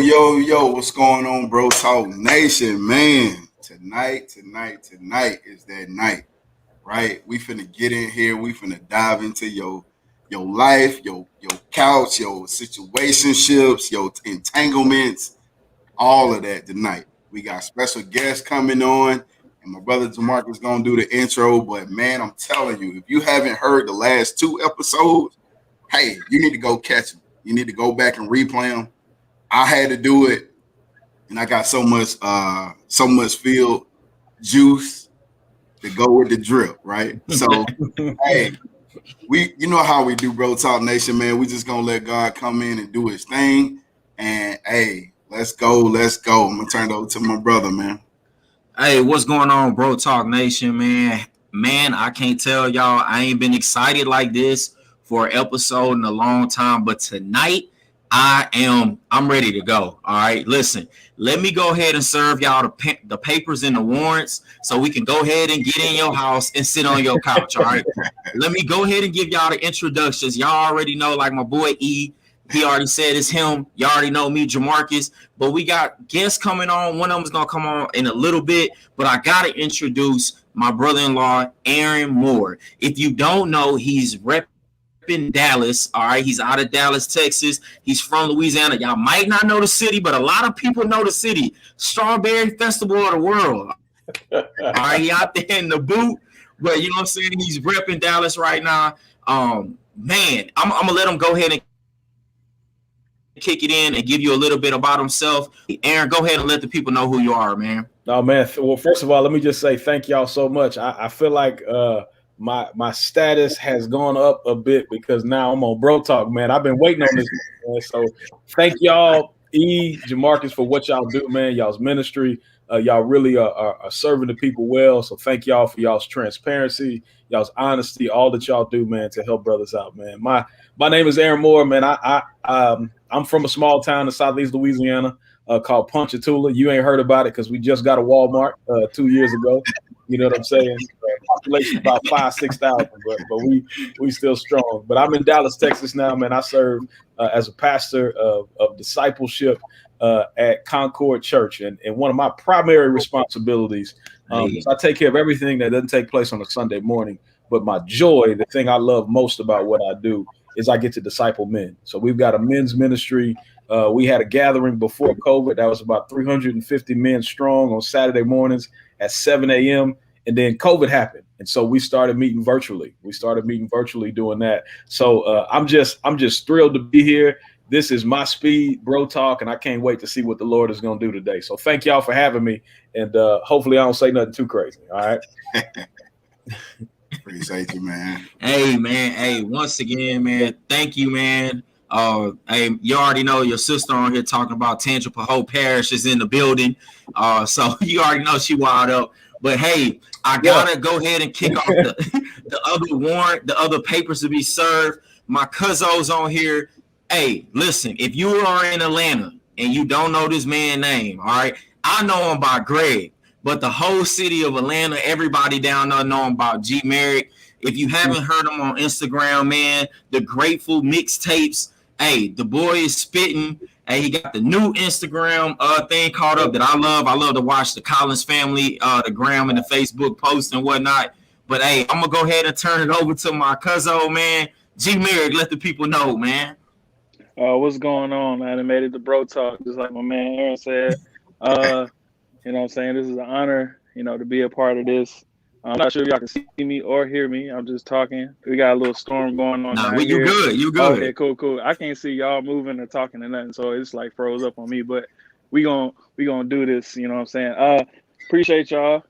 Yo, what's going on, Bro Talk Nation, man? Tonight is that night, right? We finna get in here. We finna dive into your life, your couch, your situationships, your entanglements, all of that tonight. We got special guests coming on, and my brother Jamarcus gonna do the intro. But man, I'm telling you, if you haven't heard the last two episodes, hey, you need to go catch them. You need to go back and replay them. I had to do it, and I got so much field juice to go with the drip, right? So, hey, you know how we do, Bro Talk Nation, man. We just gonna let God come in and do His thing, and hey, let's go. I'm gonna turn it over to my brother, man. Hey, what's going on, Bro Talk Nation, man? Man, I can't tell y'all, I ain't been excited like this for an episode in a long time, but tonight I'm ready to go. All right, listen, let me go ahead and serve y'all the papers and the warrants so we can go ahead and get in your house and sit on your couch. All right, let me go ahead and give y'all the introductions. Y'all already know, like my boy E. He already said it's him. Y'all already know me, Jamarcus. But we got guests coming on. One of them's gonna come on in a little bit. But I gotta introduce my brother-in-law, Aaron Moore. If you don't know, he's repping Dallas. All right, he's out of Dallas, Texas. He's from Louisiana. Y'all might not know the city, but a lot of people know the city. Strawberry Festival of the world. All right, he out there in the boot. But you know what I'm saying? He's repping Dallas right now. Man, I'm gonna let him go ahead and kick it in and give you a little bit about himself. Aaron, go ahead and let the people know who you are, man. Oh man, well, first of all, let me just say thank y'all so much. I feel like my status has gone up a bit because now I'm on Bro Talk, man. I've been waiting on this, man. So thank y'all, Jamarcus, for what y'all do, man. Y'all's ministry, y'all really are serving the people well. So thank y'all for y'all's transparency, y'all's honesty, all that y'all do, man, to help brothers out, man. My name is Aaron Moore, man. I'm from a small town in Southeast Louisiana called Ponchatoula. You ain't heard about it because we just got a Walmart 2 years ago. You know what I'm saying? Population about 5,000-6,000, but we still strong. But I'm in Dallas, Texas now, man. I serve as a pastor of discipleship at Concord Church, and one of my primary responsibilities is I take care of everything that doesn't take place on a Sunday morning. But my joy, the thing I love most about what I do, is I get to disciple men. So we've got a men's ministry. We had a gathering before COVID that was about 350 men strong on Saturday mornings at 7 a.m. And then COVID happened. And so we started meeting virtually. Doing that. So I'm just thrilled to be here. This is my speed, Bro Talk, and I can't wait to see what the Lord is going to do today. So thank y'all for having me. And hopefully I don't say nothing too crazy. All right. Appreciate you, man. Hey, man. Hey, once again, man, thank you, man. Hey, you already know your sister on here talking about Tangible Hope Parish is in the building. So you already know she wild up. But hey, I gotta go ahead and kick off the other warrant, the other papers to be served. My cuzzo's on here. Hey, listen, if you are in Atlanta and you don't know this man's name, all right, I know him by Greg. But the whole city of Atlanta, everybody down there know about G Merrick. If you haven't heard him on Instagram, man, the Grateful mixtapes. Hey, the boy is spitting. Hey, he got the new Instagram thing caught up that I love. I love to watch the Collins family, the gram and the Facebook posts and whatnot. But hey, I'm gonna go ahead and turn it over to my cousin, man. G Merrick, let the people know, man. What's going on, man? I made it to Bro Talk, just like my man Aaron said. You know what I'm saying? This is an honor, to be a part of this. I'm not sure if y'all can see me or hear me. I'm just talking. We got a little storm going on. Nah, you good. You good. Okay, cool. I can't see y'all moving or talking or nothing, so it's like froze up on me. But we gonna do this, you know what I'm saying? Appreciate y'all,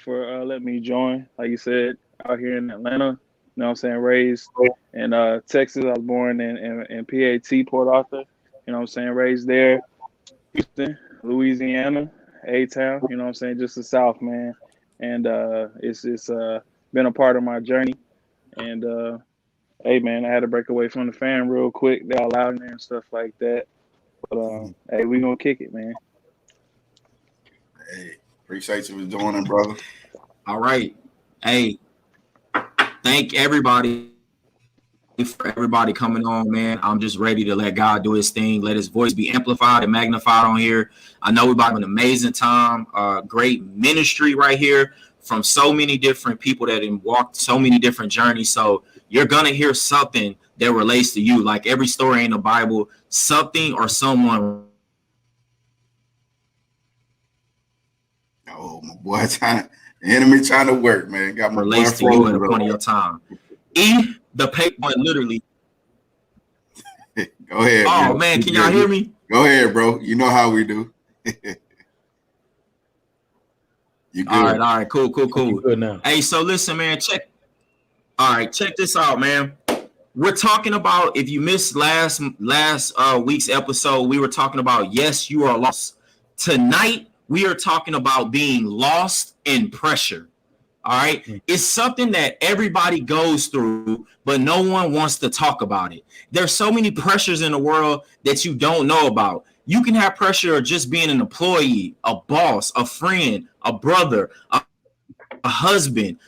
for letting me join. Like you said, out here in Atlanta, you know what I'm saying? Raised in Texas. I was born in PAT, Port Arthur. You know what I'm saying? Raised there. Houston, Louisiana. A-Town, you know what I'm saying, just the South, man. And it's been a part of my journey. And hey, man, I had to break away from the fam real quick. They all out in there and stuff like that. But hey, we gonna kick it, man. Hey, appreciate you for joining, brother. All right. Hey, thank everybody for everybody coming on, man. I'm just ready to let God do his thing. Let his voice be amplified and magnified on here. I know we're about to have an amazing time. Great ministry right here from so many different people that have walked so many different journeys. So you're going to hear something that relates to you. Like every story in the Bible, something or someone. Oh, my boy, the enemy trying to work, man. Got my relates to you at a point of your time. The paper literally. Go ahead. Oh, bro. Man, can y'all hear me? Go ahead, bro. You know how we do. You good? All right, cool. You good now. Hey, so listen, man, check this out, man. We're talking about, if you missed last week's episode, we were talking about, yes, you are lost. Tonight, we are talking about being lost in pressure. All right. It's something that everybody goes through, but no one wants to talk about it. There's so many pressures in the world that you don't know about. You can have pressure of just being an employee, a boss, a friend, a brother, a husband,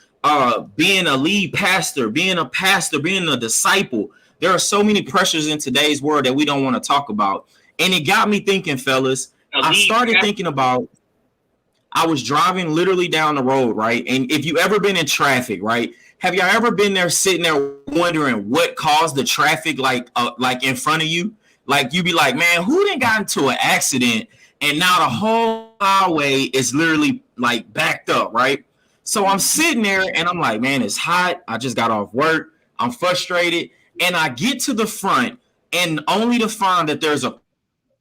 being a lead pastor, being a disciple. There are so many pressures in today's world that we don't want to talk about. And it got me thinking, fellas. I started thinking about, I was driving literally down the road, right? And if you ever been in traffic, right? Have y'all ever been there sitting there wondering what caused the traffic like in front of you? Like you be like, man, who done got into an accident and now the whole highway is literally like backed up, right? So I'm sitting there and I'm like, man, it's hot. I just got off work. I'm frustrated. And I get to the front and only to find that there's a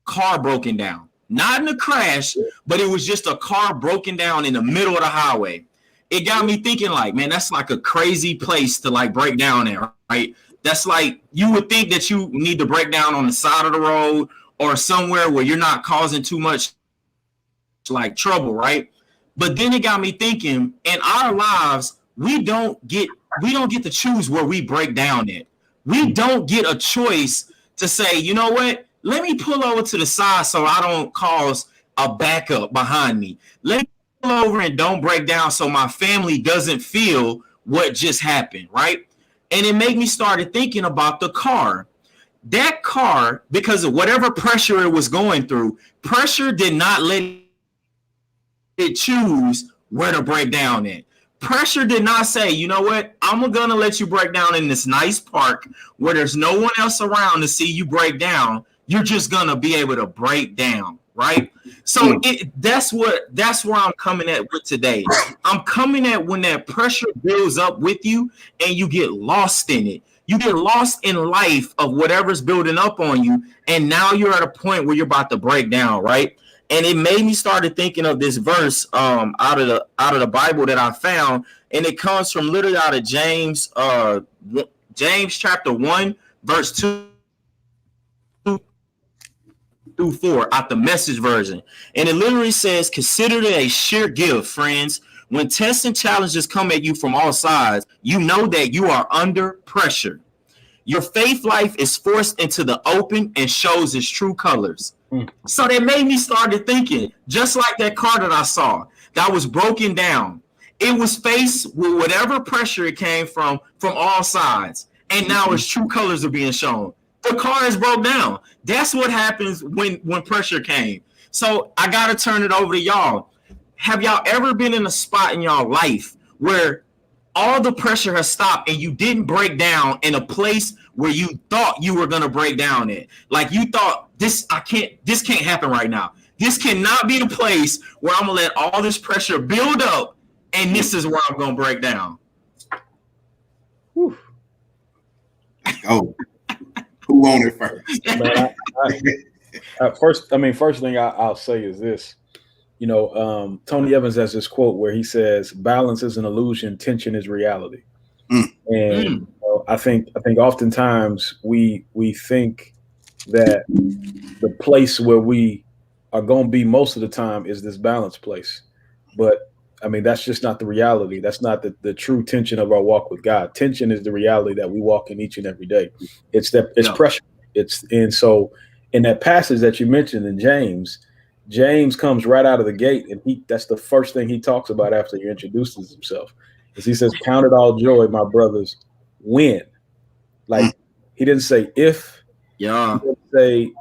car broken down. Not in a crash, but it was just a car broken down in the middle of the highway. It got me thinking like, man, that's like a crazy place to like break down there, right? That's like, you would think that you need to break down on the side of the road or somewhere where you're not causing too much like trouble, right? But then it got me thinking, in our lives, we don't get to choose where we break down at. We don't get a choice to say, you know what? Let me pull over to the side so I don't cause a backup behind me. Let me pull over and don't break down so my family doesn't feel what just happened, right? And it made me started thinking about the car. That car, because of whatever pressure it was going through, pressure did not let it choose where to break down at. Pressure did not say, you know what, I'm going to let you break down in this nice park where there's no one else around to see you break down. You're just going to be able to break down, right? So that's where I'm coming at with today. I'm coming at when that pressure builds up with you and you get lost in it. You get lost in life of whatever's building up on you. And now you're at a point where you're about to break down, right? And it made me started thinking of this verse out of the Bible that I found, and it comes from literally out of James chapter 1, verse 2 through 4, out the Message version. And it literally says, consider it a sheer gift, friends. When tests and challenges come at you from all sides, you know that you are under pressure. Your faith life is forced into the open and shows its true colors. So that made me started thinking, just like that car that I saw that was broken down. It was faced with whatever pressure it came from all sides. And now its true colors are being shown. The car is broke down. That's what happens when pressure came. So I got to turn it over to y'all. Have y'all ever been in a spot in y'all life where all the pressure has stopped and you didn't break down in a place where you thought you were going to break down in? Like you thought, this can't happen right now. This cannot be the place where I'm going to let all this pressure build up and this is where I'm going to break down. Whew. Oh, who on it first? First thing I'll say is this. You know, Tony Evans has this quote where he says, balance is an illusion, tension is reality. And I think oftentimes we think that the place where we are going to be most of the time is this balanced place. But I mean, that's just not the reality. That's not the true tension of our walk with God. Tension is the reality that we walk in each and every day. It's pressure. And so in that passage that you mentioned in James comes right out of the gate, and that's the first thing he talks about after he introduces himself. Is he says, count it all joy, my brothers, when. Like He didn't say if. He Yeah. didn't say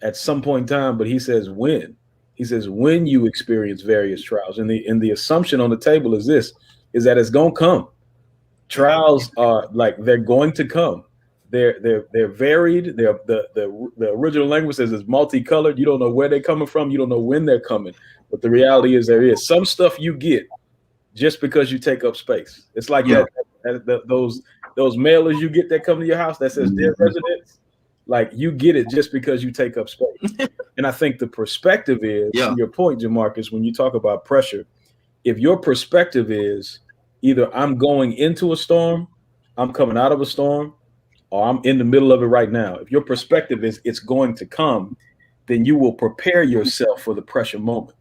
at some point in time, but he says when. He says when you experience various trials, and the assumption on the table is this: is that it's gonna come. Trials are like they're going to come. They're varied. They're the original language says it's multicolored. You don't know where they're coming from. You don't know when they're coming. But the reality is there is some stuff you get just because you take up space. It's like Yeah. those mailers you get that come to your house that says dear residents. Like you get it just because you take up space. And I think the perspective is, to Yeah. your point, Jamarcus, when you talk about pressure, if your perspective is either I'm going into a storm, I'm coming out of a storm, or I'm in the middle of it right now. If your perspective is it's going to come, then you will prepare yourself for the pressure moment.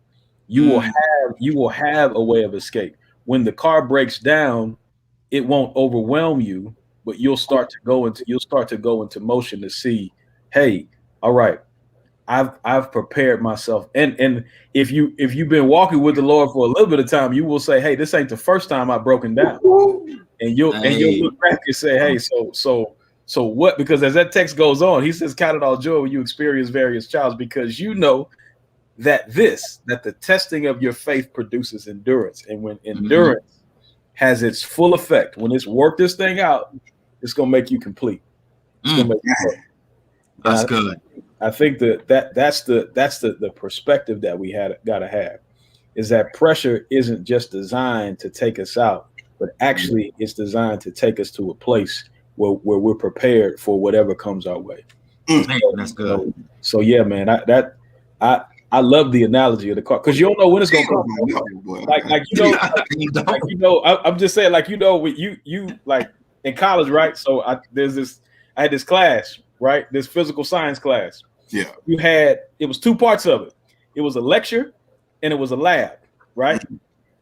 You will have a way of escape. When the car breaks down, it won't overwhelm you, but you'll start to go into motion to see, hey, all right, I've prepared myself. And if you've been walking with the Lord for a little bit of time, you will say, hey, this ain't the first time I've broken down. And you'll Hey. look back and say, hey, so what? Because as that text goes on, he says, count it all joy when you experience various trials, because you know that the testing of your faith produces endurance. And when Mhm. endurance has its full effect, when it's worked this thing out, it's gonna make you complete. It's gonna Mm. make you whole. And That's good. I think that's the perspective that we had gotta have, is that pressure isn't just designed to take us out, but actually it's designed to take us to a place where we're prepared for whatever comes our way. Man, that's good. So yeah, man, I I love the analogy of the car, because you don't know when it's gonna come. Like you know, You like don't. you know, I'm just saying, like with you like in college, right? So I had this class, right? This physical science class. Yeah. It was two parts of it. It was a lecture and it was a lab, right?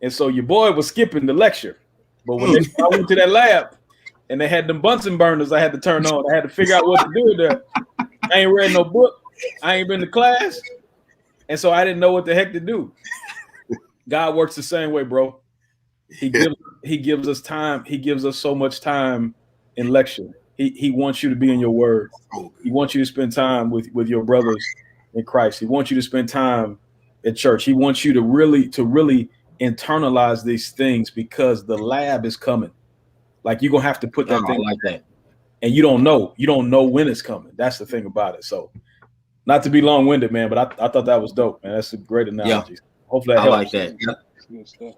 And so your boy was skipping the lecture, but when I went to that lab and they had them Bunsen burners I had to turn on, I had to figure out what to do there. I ain't read no book, I ain't been to class, and so I didn't know what the heck to do. God works the same way, bro. He gives us time. He gives us so much time in lecture. He wants you to be in your word. He wants you to spend time with your brothers in Christ. He wants you to spend time at church. He wants you to really internalize these things, because the lab is coming. Like you're gonna have to put Oh, that I thing, like that. and you don't know when it's coming. That's the thing about it. So, not to be long winded, man, but I thought that was dope, man. That's a great Yeah, analogy. Hopefully that I like helps. that. Yeah. That's good stuff.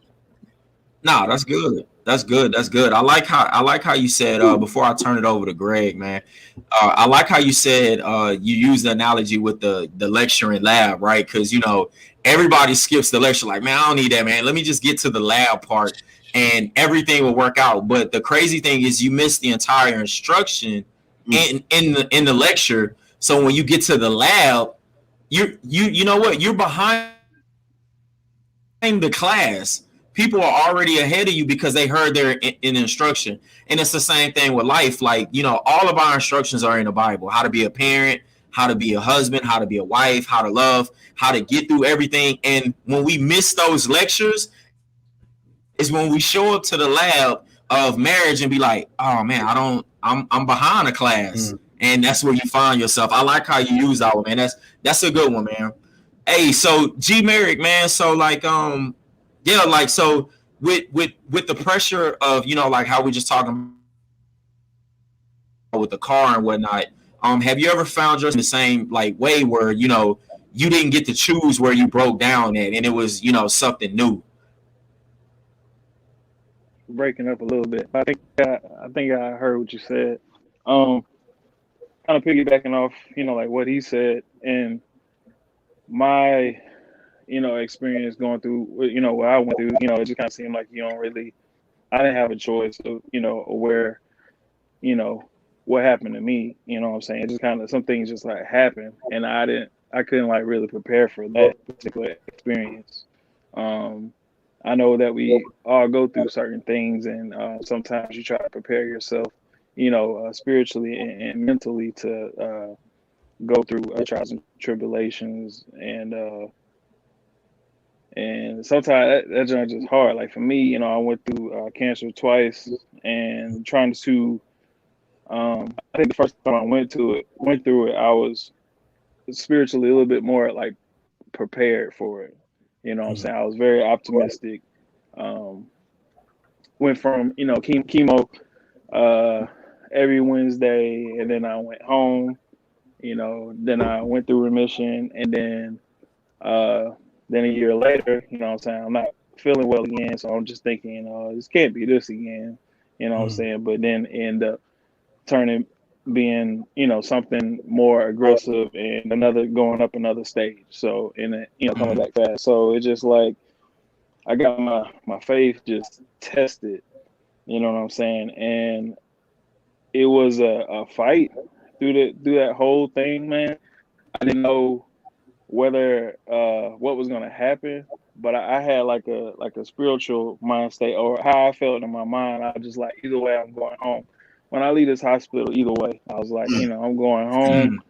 No, that's good. That's good. That's good. I like how you said before I turn it over to Greg, man. I like how you said you use the analogy with the lecturing lab, right? Because everybody skips the lecture, like, man, I don't need that, man. Let me just get to the lab part, and everything will work out. But the crazy thing is, you miss the entire instruction in the lecture. So when you get to the lab, you know what? You're behind the class. People are already ahead of you because they heard their in instruction. And it's the same thing with life. Like, all of our instructions are in the Bible: how to be a parent, how to be a husband, how to be a wife, how to love, how to get through everything. And when we miss those lectures is when we show up to the lab of marriage and be like, oh man, I'm behind a class. Mm. And that's where you find yourself. I like how you use that one, man. That's a good one, man. Hey, so G Merrick, man. So like, yeah, like, so with the pressure of, like how we just talking about with the car and whatnot. Have you ever found yourself in the same like way where you didn't get to choose where you broke down at, and it was something new? Breaking up a little bit. I think I heard what you said. Um, Kind of piggybacking off, like what he said, and my, experience going through, what I went through. It just kind of seemed like you don't really. I didn't have a choice of, where, you know, what happened to me. You know what I'm saying? It just kind of some things just like happened, and I couldn't like really prepare for that particular experience. Um, I know that we all go through certain things, and sometimes you try to prepare yourself, spiritually and mentally to go through trials and tribulations, and sometimes that journey is just hard. Like for me, I went through cancer twice, and trying to I think the first time I went through it, I was spiritually a little bit more like prepared for it. You know what I'm saying? I was very optimistic. Um, went from, chemo every Wednesday, and then I went home, then I went through remission, and then a year later, you know what I'm saying, I'm not feeling well again, so I'm just thinking, this can't be this again, you know what I'm saying, but then end up turning being, something more aggressive and going up another stage. So, and it, coming back fast. So it's just like I got my faith just tested, you know what I'm saying? And it was a fight through that whole thing, man. I didn't know whether what was gonna happen, but I had like a spiritual mind state, or how I felt in my mind. I was just like, either way, I'm going home. When I leave this hospital, either way, I was like, I'm going home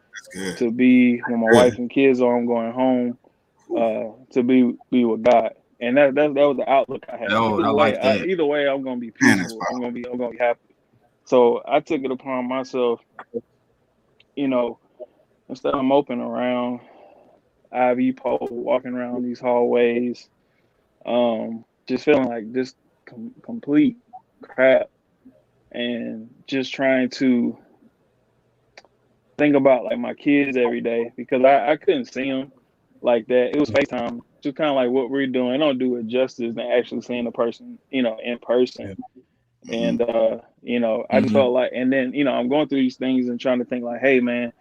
to be with my wife and kids, or I'm going home to be with God. And that was the outlook I had. No, I like that. Either way, I'm gonna be peaceful. I'm gonna be happy. So I took it upon myself, instead of moping around IV pole, walking around these hallways, just feeling like just complete crap, and just trying to think about like my kids every day, because I couldn't see them like that. It was FaceTime, just kind of like what we're doing. It don't do it justice than actually seeing the person, in person. And I just felt like, and then I'm going through these things and trying to think like, hey man,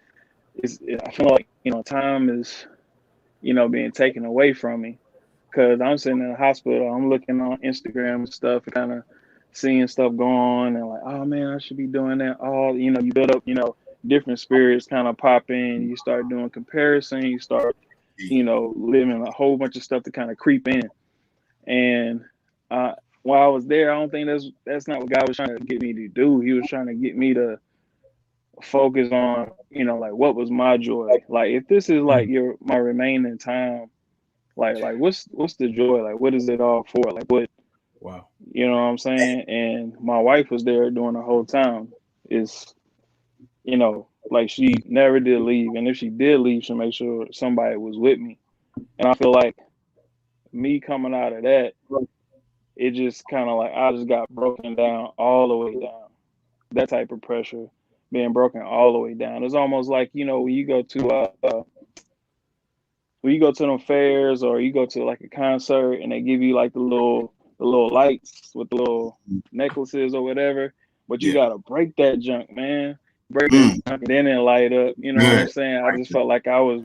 I feel like time is being taken away from me, because I'm sitting in the hospital, I'm looking on Instagram and stuff, and kind of seeing stuff go on, and like, oh man, I should be doing that. All you build up, different spirits kind of pop in. You start doing comparison. You start, living a whole bunch of stuff to kind of creep in. And while I was there, I don't think that's not what God was trying to get me to do. He was trying to get me to focus on, like, what was my joy? Like, if this is like my remaining time, like what's the joy? Like, what is it all for? Like, what? Wow. You know what I'm saying? And my wife was there during the whole time. Is like, she never did leave, and if she did leave, she made sure somebody was with me. And I feel like me coming out of that, it just kind of like I just got broken down all the way down. That type of pressure, being broken all the way down. It's almost like, when you go to them fairs, or you go to like a concert, and they give you like the little lights with the little necklaces or whatever, but you gotta break that junk, man. Break that junk, and then it light up. You know what I'm saying? I just felt like I was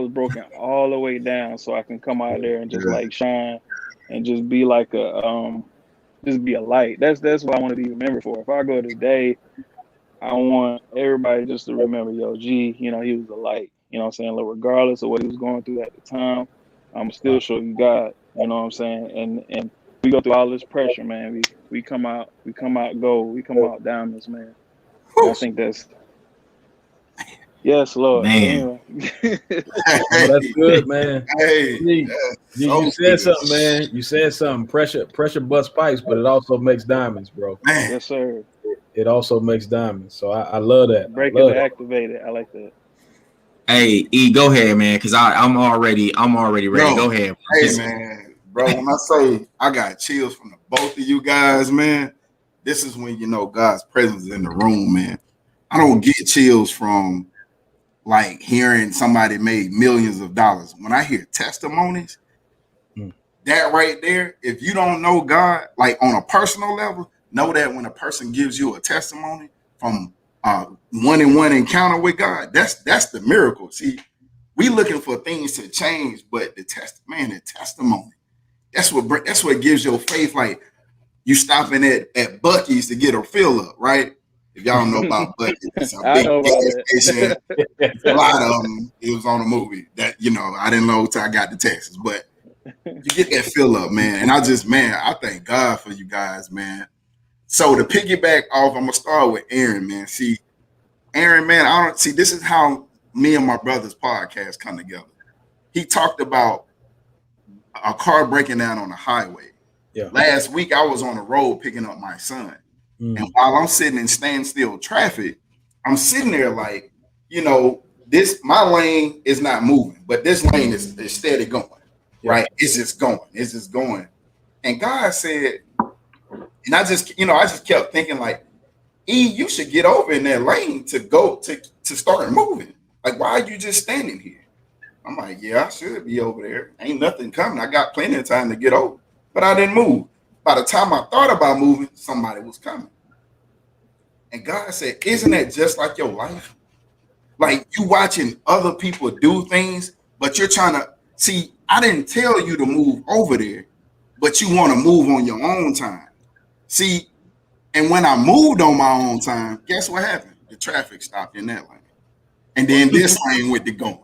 broken all the way down, so I can come out there and just like shine, and just be like just be a light. That's what I want to be remembered for. If I go today, I want everybody just to remember, yo, G, he was a light. You know what I'm saying? Like, regardless of what he was going through at the time, I'm still show you God. You know what I'm saying? And we go through all this pressure, man. We come out gold. We come out diamonds, man. And I think that's, yes, Lord. Man. Anyway. That's good, man. Hey, you said something, man. You said something. Pressure busts pipes, but it also makes diamonds, bro. Man. Yes, sir. It also makes diamonds. So I love that. Break it to activate it. I like that. Hey, E, go ahead, man, because I'm already ready. Go ahead. Hey, man, bro, when I say I got chills from the both of you guys, man, this is when God's presence is in the room, man. I don't get chills from like hearing somebody made millions of dollars. When I hear testimonies, that right there, if you don't know God, like on a personal level, know that when a person gives you a testimony from one-on-one encounter with God, that's the miracle. See, we looking for things to change, but the testimony, that's what gives your faith. Like, you stopping at Buc-ee's to get a fill up, right? If y'all don't know about Buc-ee's, it's a big gas station. A lot of them. It was on a movie that I didn't know till I got to Texas, but you get that fill up, man. And I thank God for you guys, man. So to piggyback off, I'm gonna start with Aaron, man. See, Aaron, man, this is how me and my brother's podcast come together. He talked about a car breaking down on the highway. Yeah. Last week I was on the road picking up my son. And while I'm sitting in standstill traffic, I'm sitting there like, this my lane is not moving, but this lane is steady going, right? It's just going, And God said, and I just kept thinking like, E, you should get over in that lane to go to start moving. Like, why are you just standing here? I'm like, yeah, I should be over there. Ain't nothing coming. I got plenty of time to get over, but I didn't move. By the time I thought about moving, somebody was coming. And God said, isn't that just like your life? Like you watching other people do things, but you're trying to see, I didn't tell you to move over there, but you want to move on your own time. See, and when I moved on my own time, guess what happened? The traffic stopped in that lane. And then this lane went to going,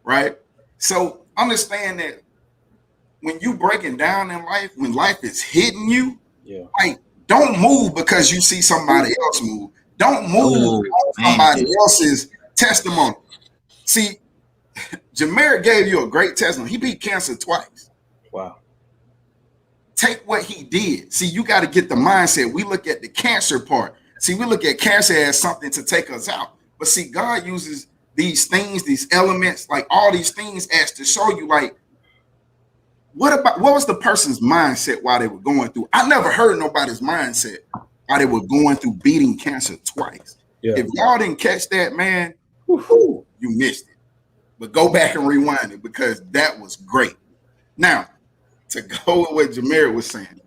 right? So understand that when you breaking down in life, when life is hitting you, like don't move because you see somebody else move. Don't move on somebody else's testimony. See, Jameer gave you a great testimony. He beat cancer twice. Wow. Take what he did. See, you got to get the mindset. We look at the cancer part. See, we look at cancer as something to take us out. But see, God uses these things, these elements, like all these things as to show you, like, what was the person's mindset while they were going through? I never heard nobody's mindset while they were going through beating cancer twice. If y'all didn't catch that, man, you missed it. But go back and rewind it because that was great. Now, to go with what Jameer was saying,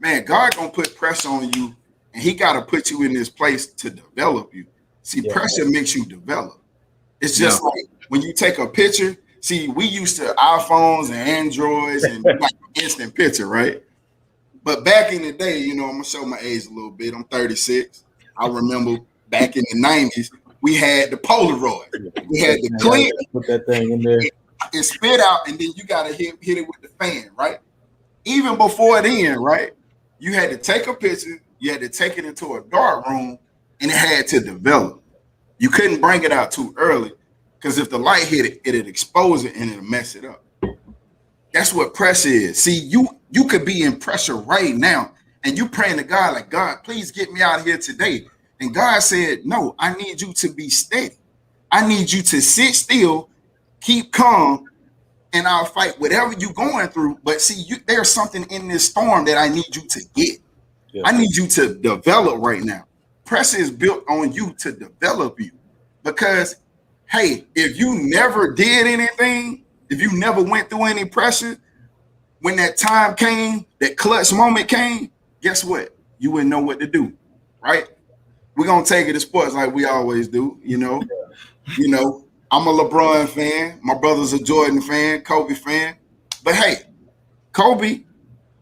man, God gonna put pressure on you, and He got to put you in this place to develop you. See, pressure makes you develop. It's just like when you take a picture. See, we used to iPhones and Androids and like instant picture, right? But back in the day, I'm gonna show my age a little bit. I'm 36. I remember back in the 90s, we had the Polaroid. We had the click. Put that thing in there. It spit out, and then you gotta hit it with the fan, right? Even before then, right? You had to take a picture. You had to take it into a dark room, and it had to develop. You couldn't bring it out too early. Because if the light hit it, it'd expose it and it'll mess it up. That's what pressure is. See, you could be in pressure right now, and you praying to God like, God, please get me out of here today. And God said, no, I need you to be steady. I need you to sit still, keep calm, and I'll fight whatever you're going through. But see, there's something in this storm that I need you to get. I need you to develop right now. Pressure is built on you to develop you. Because hey, if you never did anything, if you never went through any pressure, when that time came, that clutch moment came, guess what? You wouldn't know what to do, right? We're going to take it to sports like we always do, I'm a LeBron fan. My brother's a Jordan fan, Kobe fan. But hey, Kobe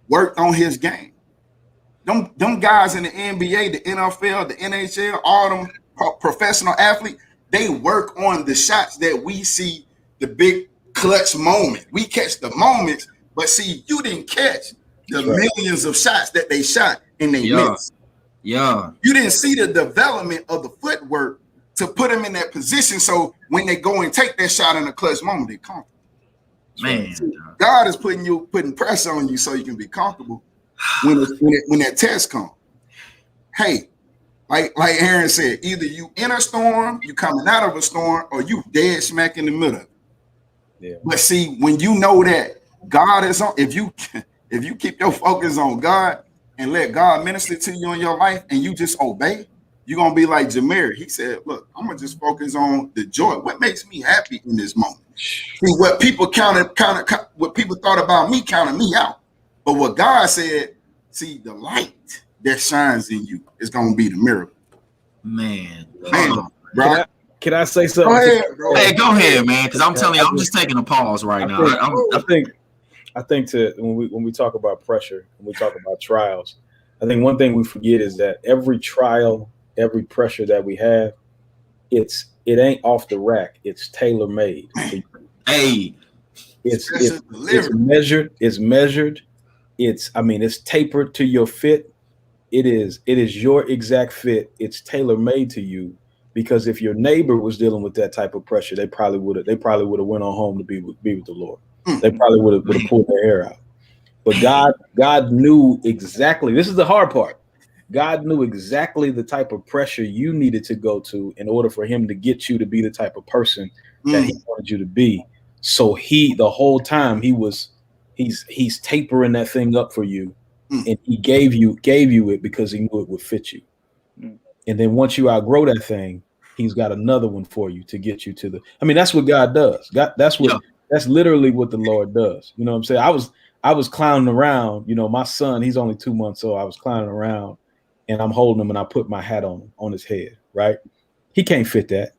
worked on his game. Them guys in the NBA, the NFL, the NHL, all them professional athletes, they work on the shots that we see, the big clutch moment. We catch the moments, but see, you didn't catch the millions of shots that they shot and they missed. You didn't see the development of the footwork to put them in that position. So when they go and take that shot in a clutch moment, they're comfortable. Man, so God is putting pressure on you so you can be comfortable when that test comes. Hey, like Aaron said, either you in a storm, you coming out of a storm, or you dead smack in the middle. But see, when you know that God is on, if you keep your focus on God and let God minister to you in your life, and you just obey, you're gonna be like Jameer. He said, "Look, I'm gonna just focus on the joy. What makes me happy in this moment? See, what people what people thought about me counted me out. But what God said, see, the light that shines in you is gonna be the miracle." Man, bro. Can I say something? Go ahead, bro. Hey, go ahead, man. Because I'm telling you, I'm just taking a pause right now. I think when we talk about pressure, when we talk about trials, I think one thing we forget is that every trial, every pressure that we have, it ain't off the rack. It's tailor made. Hey, it's measured. It's measured. It's tapered to your fit. It is your exact fit. It's tailor made to you. Because if your neighbor was dealing with that type of pressure, they probably would have went on home to be with the Lord. They probably would have pulled their hair out. But God knew exactly. This is the hard part. God knew exactly the type of pressure you needed to go to in order for him to get you to be the type of person that he wanted you to be. So the whole time he's tapering that thing up for you, and he gave you it because he knew it would fit you. And then once you outgrow that thing, he's got another one for you to get you to the. I mean, that's what God does. That's literally what the Lord does. You know what I'm saying? I was clowning around. You know, my son, he's only 2 months old. I was clowning around, and I'm holding him, and I put my hat on his head. Right? He can't fit that.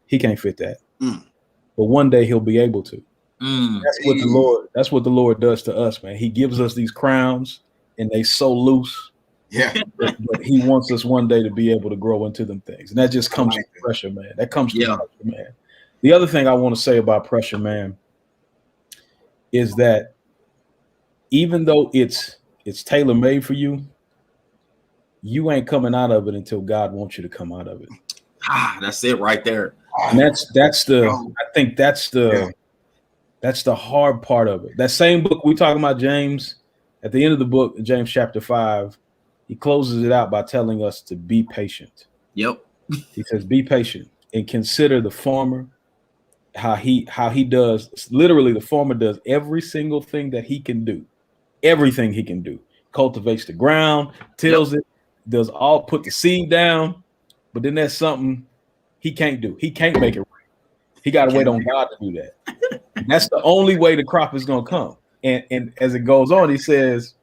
But one day he'll be able to. That's what the Lord does to us, man. He gives us these crowns, and they so loose. Yeah. But he wants us one day to be able to grow into them things. And that just comes from pressure, man. That comes from pressure, man. The other thing I want to say about pressure, man, is that even though it's tailor-made for you, you ain't coming out of it until God wants you to come out of it. That's it right there. And I think that's the hard part of it. That same book we talking about, James, at the end of the book, James chapter 5, he closes it out by telling us to be patient. Yep. He says, be patient and consider the farmer, how he does. Literally, the farmer does every single thing that he can do. Everything he can do. Cultivates the ground, tills it, does all, put the seed down. But then there's something he can't do. He can't make it right. He got to wait on God to do that. That's the only way the crop is going to come. And as it goes on, he says,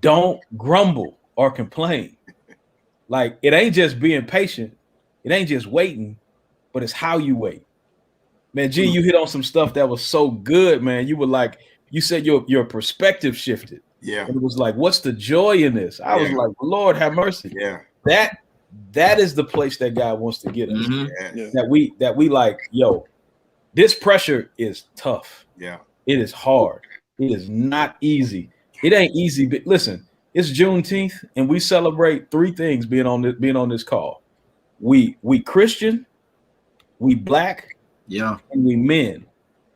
don't grumble or complain. Like, it ain't just being patient. It ain't just waiting, but it's how you wait. Man, G, you hit on some stuff that was so good, man. You were like, you said your perspective shifted. Yeah. And it was like, what's the joy in this? I was like, Lord have mercy. Yeah. That is the place that God wants to get us. Mm-hmm. Yeah. That we like, yo, this pressure is tough. Yeah. It is hard. It is not easy. It ain't easy. But listen, it's Juneteenth, and we celebrate 3 things being on this call. We Christian, we Black, and we men.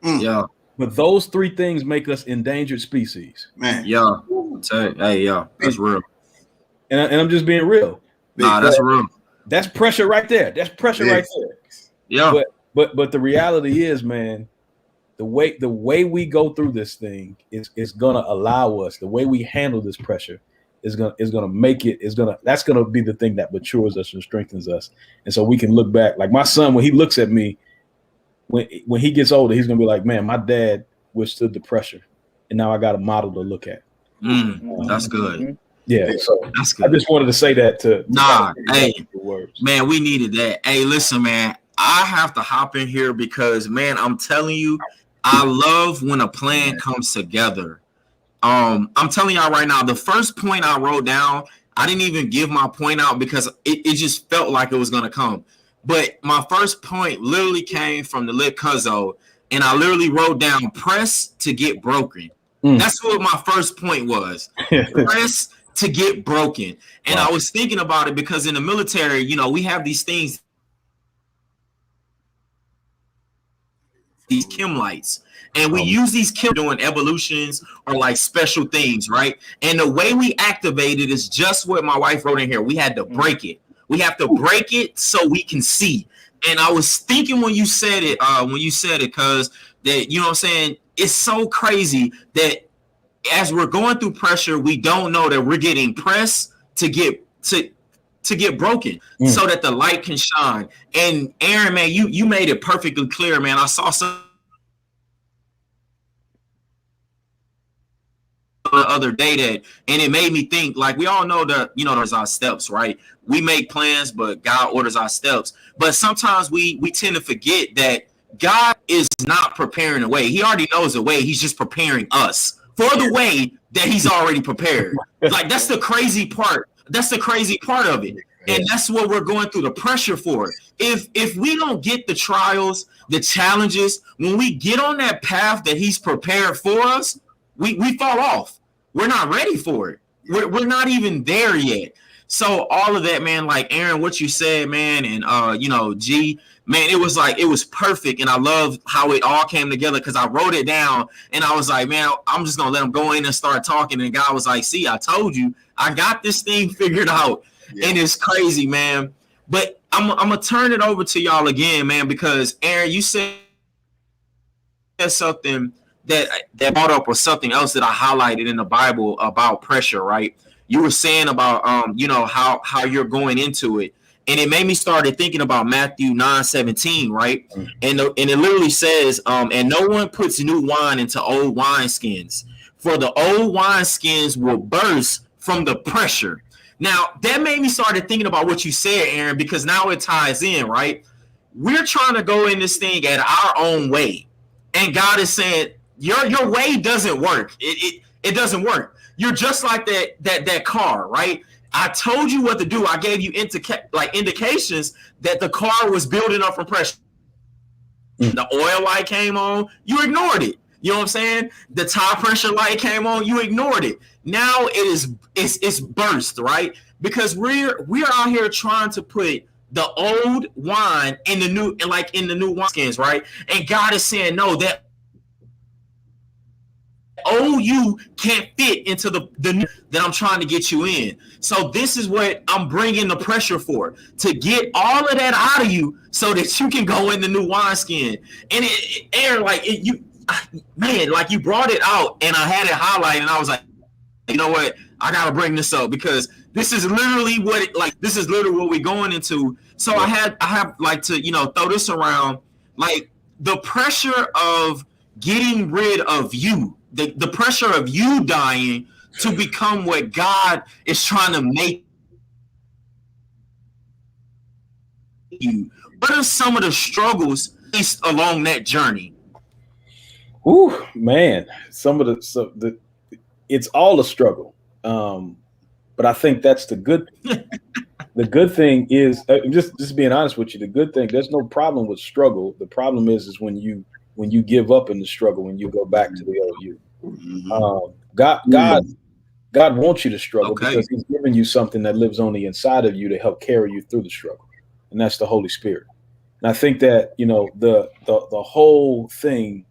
But those 3 things make us endangered species. Man. That's real. And I'm just being real. That's real. That's pressure right there. That's pressure right there. Yeah. But the reality is, man, the way we go through this thing is gonna allow us, the way we handle this pressure is gonna make it, that's gonna be the thing that matures us and strengthens us. And so we can look back. Like my son, when he looks at me, when he gets older, he's gonna be like, man, my dad withstood the pressure, and now I got a model to look at. That's good. Yeah, so that's good. I just wanted to say that man, we needed that. Hey, listen, man, I have to hop in here because, man, I'm telling you, I love when a plan comes together. I'm telling y'all right now, the first point I wrote down, I didn't even give my point out because it just felt like it was gonna come. But my first point literally came from the Lit Cuzzo, and I literally wrote down press to get broken. That's what my first point was. Press to get broken. And I was thinking about it because in the military, you know, we have these things, these chem lights, and we use these chem doing evolutions or like special things, right? And the way we activate it is just what my wife wrote in here. We had to break it. We have to break it so we can see. And I was thinking when you said it, because that, you know what I'm saying, it's so crazy that as we're going through pressure, we don't know that we're getting pressed to get broken so that the light can shine. And Aaron, man, you made it perfectly clear, man. I saw some the other day and it made me think, like, we all know that, you know, there's our steps, right? We make plans, but God orders our steps. But sometimes we tend to forget that God is not preparing the way. He already knows the way. He's just preparing us for the way that he's already prepared. Like, that's the crazy part. That's the crazy part of it. And that's what we're going through the pressure for. If we don't get the trials, the challenges, when we get on that path that he's prepared for us, we fall off. We're not ready for it. We're not even there yet. So all of that, man, like Aaron, what you said, man, and you know, G, man, it was perfect. And I love how it all came together because I wrote it down and I was like, man, I'm just gonna let him go in and start talking. And God was like, see, I told you, I got this thing figured out. and it's crazy, man. But I'm gonna turn it over to y'all again, man, because Aaron, you said something that brought up was something else that I highlighted in the Bible about pressure, right? You were saying about how you're going into it, and it made me started thinking about Matthew 9:17, right? And it literally says, and no one puts new wine into old wineskins, for the old wineskins will burst from the pressure. Now that made me started thinking about what you said, Aaron, because now it ties in, right? We're trying to go in this thing at our own way, and God is saying your way doesn't work. It doesn't work. You're just like that car, right? I told you what to do. I gave you indications that the car was building up from pressure. The oil light came on, you ignored it. You know what I'm saying? The tire pressure light came on, you ignored it. Now it's burst, right? Because we're out here trying to put the old wine in the new wineskins, right? And God is saying, no, that old you can't fit into the new that I'm trying to get you in. So this is what I'm bringing the pressure for, to get all of that out of you so that you can go in the new wineskin. And Aaron, you brought it out, and I had it highlighted, and I was like, you know what? I gotta bring this up because this is literally what we're going into. So I have like to throw this around, like the pressure of getting rid of you, the pressure of you dying to become what God is trying to make you. What are some of the struggles faced along that journey? Ooh, man, it's all a struggle. But I think that's the good. The good thing is, just being honest with you, the good thing, there's no problem with struggle. The problem is when you give up in the struggle, when you go back to the old you. God wants you to struggle because He's given you something that lives on the inside of you to help carry you through the struggle, and that's the Holy Spirit. And I think that the whole thing,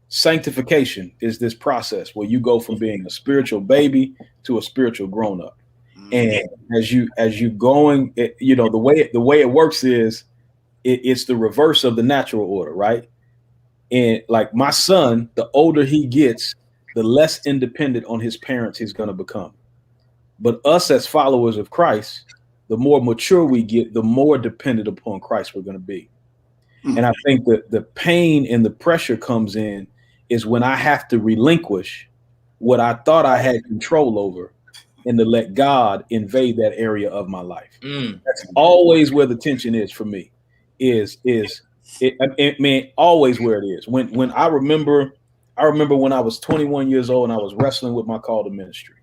sanctification, is this process where you go from being a spiritual baby to a spiritual grown up. And as you going, the way it works is it's the reverse of the natural order, right? And like my son, the older he gets, the less independent on his parents he's going to become. But us as followers of Christ, the more mature we get, the more dependent upon Christ we're going to be. And I think that the pain and the pressure comes in is when I have to relinquish what I thought I had control over and to let God invade that area of my life. That's always where the tension is for me. Always where it is. When I remember when I was 21 years old and I was wrestling with my call to ministry.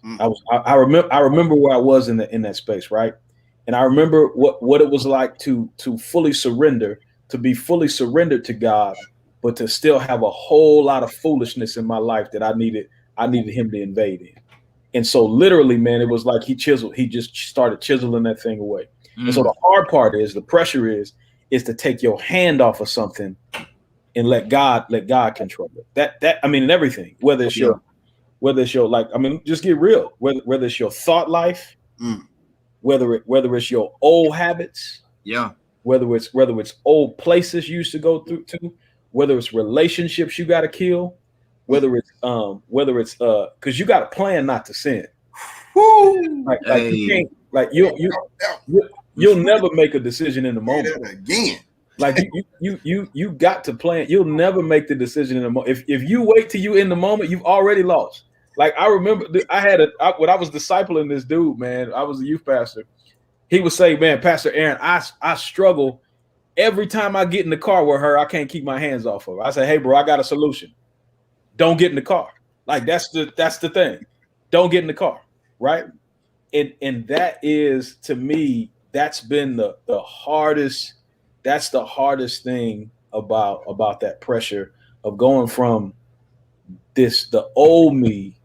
I remember where I was in that space, right? And I remember what it was like to fully surrender, to be fully surrendered to God, but to still have a whole lot of foolishness in my life that I needed Him to invade in. And so literally, man, it was like he just started chiseling that thing away. And so the hard part is, the pressure is to take your hand off of something and let God control it. That I mean, in everything, whether it's your just get real, whether it's your thought life, whether it's your old habits, whether it's old places you used to go through to, whether it's relationships you got to kill, whether it's because you got to plan not to sin. You can't, you'll never make a decision in the moment again. Like you got to plan. You'll never make the decision in the moment. If you wait till you in the moment, you've already lost. Like I remember when I was discipling this dude, man, I was a youth pastor. He would say, man, Pastor Aaron, I struggle every time I get in the car with her. I can't keep my hands off of her. I say, hey, bro, I got a solution. Don't get in the car. Like that's the thing. Don't get in the car, right? And that is, to me, that's been the hardest. That's the hardest thing about that pressure of going from the old me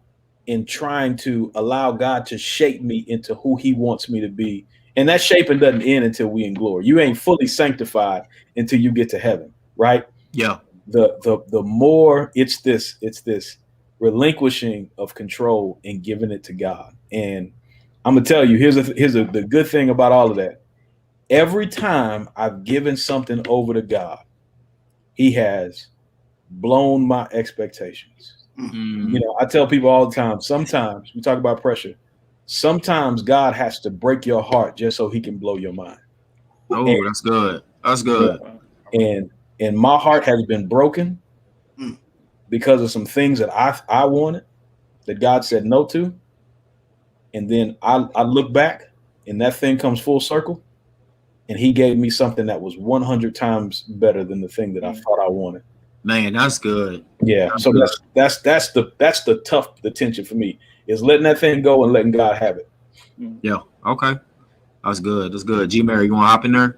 and trying to allow God to shape me into who He wants me to be. And that shaping doesn't end until we in glory. You ain't fully sanctified until you get to heaven, right? Yeah. The more it's this relinquishing of control and giving it to God. And I'm gonna tell you. Here's the good thing about all of that. Every time I've given something over to God, He has blown my expectations. You know, I tell people all the time. Sometimes we talk about pressure. Sometimes God has to break your heart just so He can blow your mind. Oh, that's good. That's good. And my heart has been broken because of some things that I wanted that God said no to. And then I look back and that thing comes full circle and He gave me something that was 100 times better than the thing that I thought I wanted. Man, that's good. Yeah. That's So good. that's the tension for me is letting that thing go and letting God have it. Yeah. Okay. That's good. That's good. G Mary, you want to hop in there?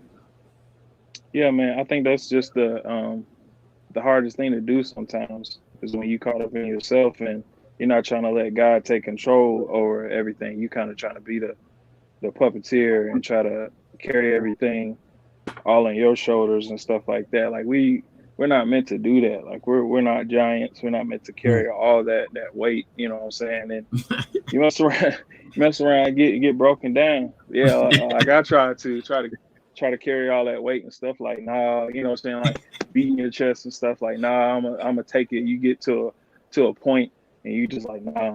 Yeah, man. I think that's just the hardest thing to do sometimes is when you caught up in yourself and you're not trying to let God take control over everything. You kind of trying to be the puppeteer and try to carry everything all on your shoulders and stuff like that. Like we're not meant to do that. Like we're not giants. We're not meant to carry all that weight. You know what I'm saying? And you mess around, get broken down. Yeah, like I try to carry all that weight and stuff. Like nah, you know what I'm saying? Like beating your chest and stuff. Like nah, I'm gonna take it. You get to a point and you just like nah,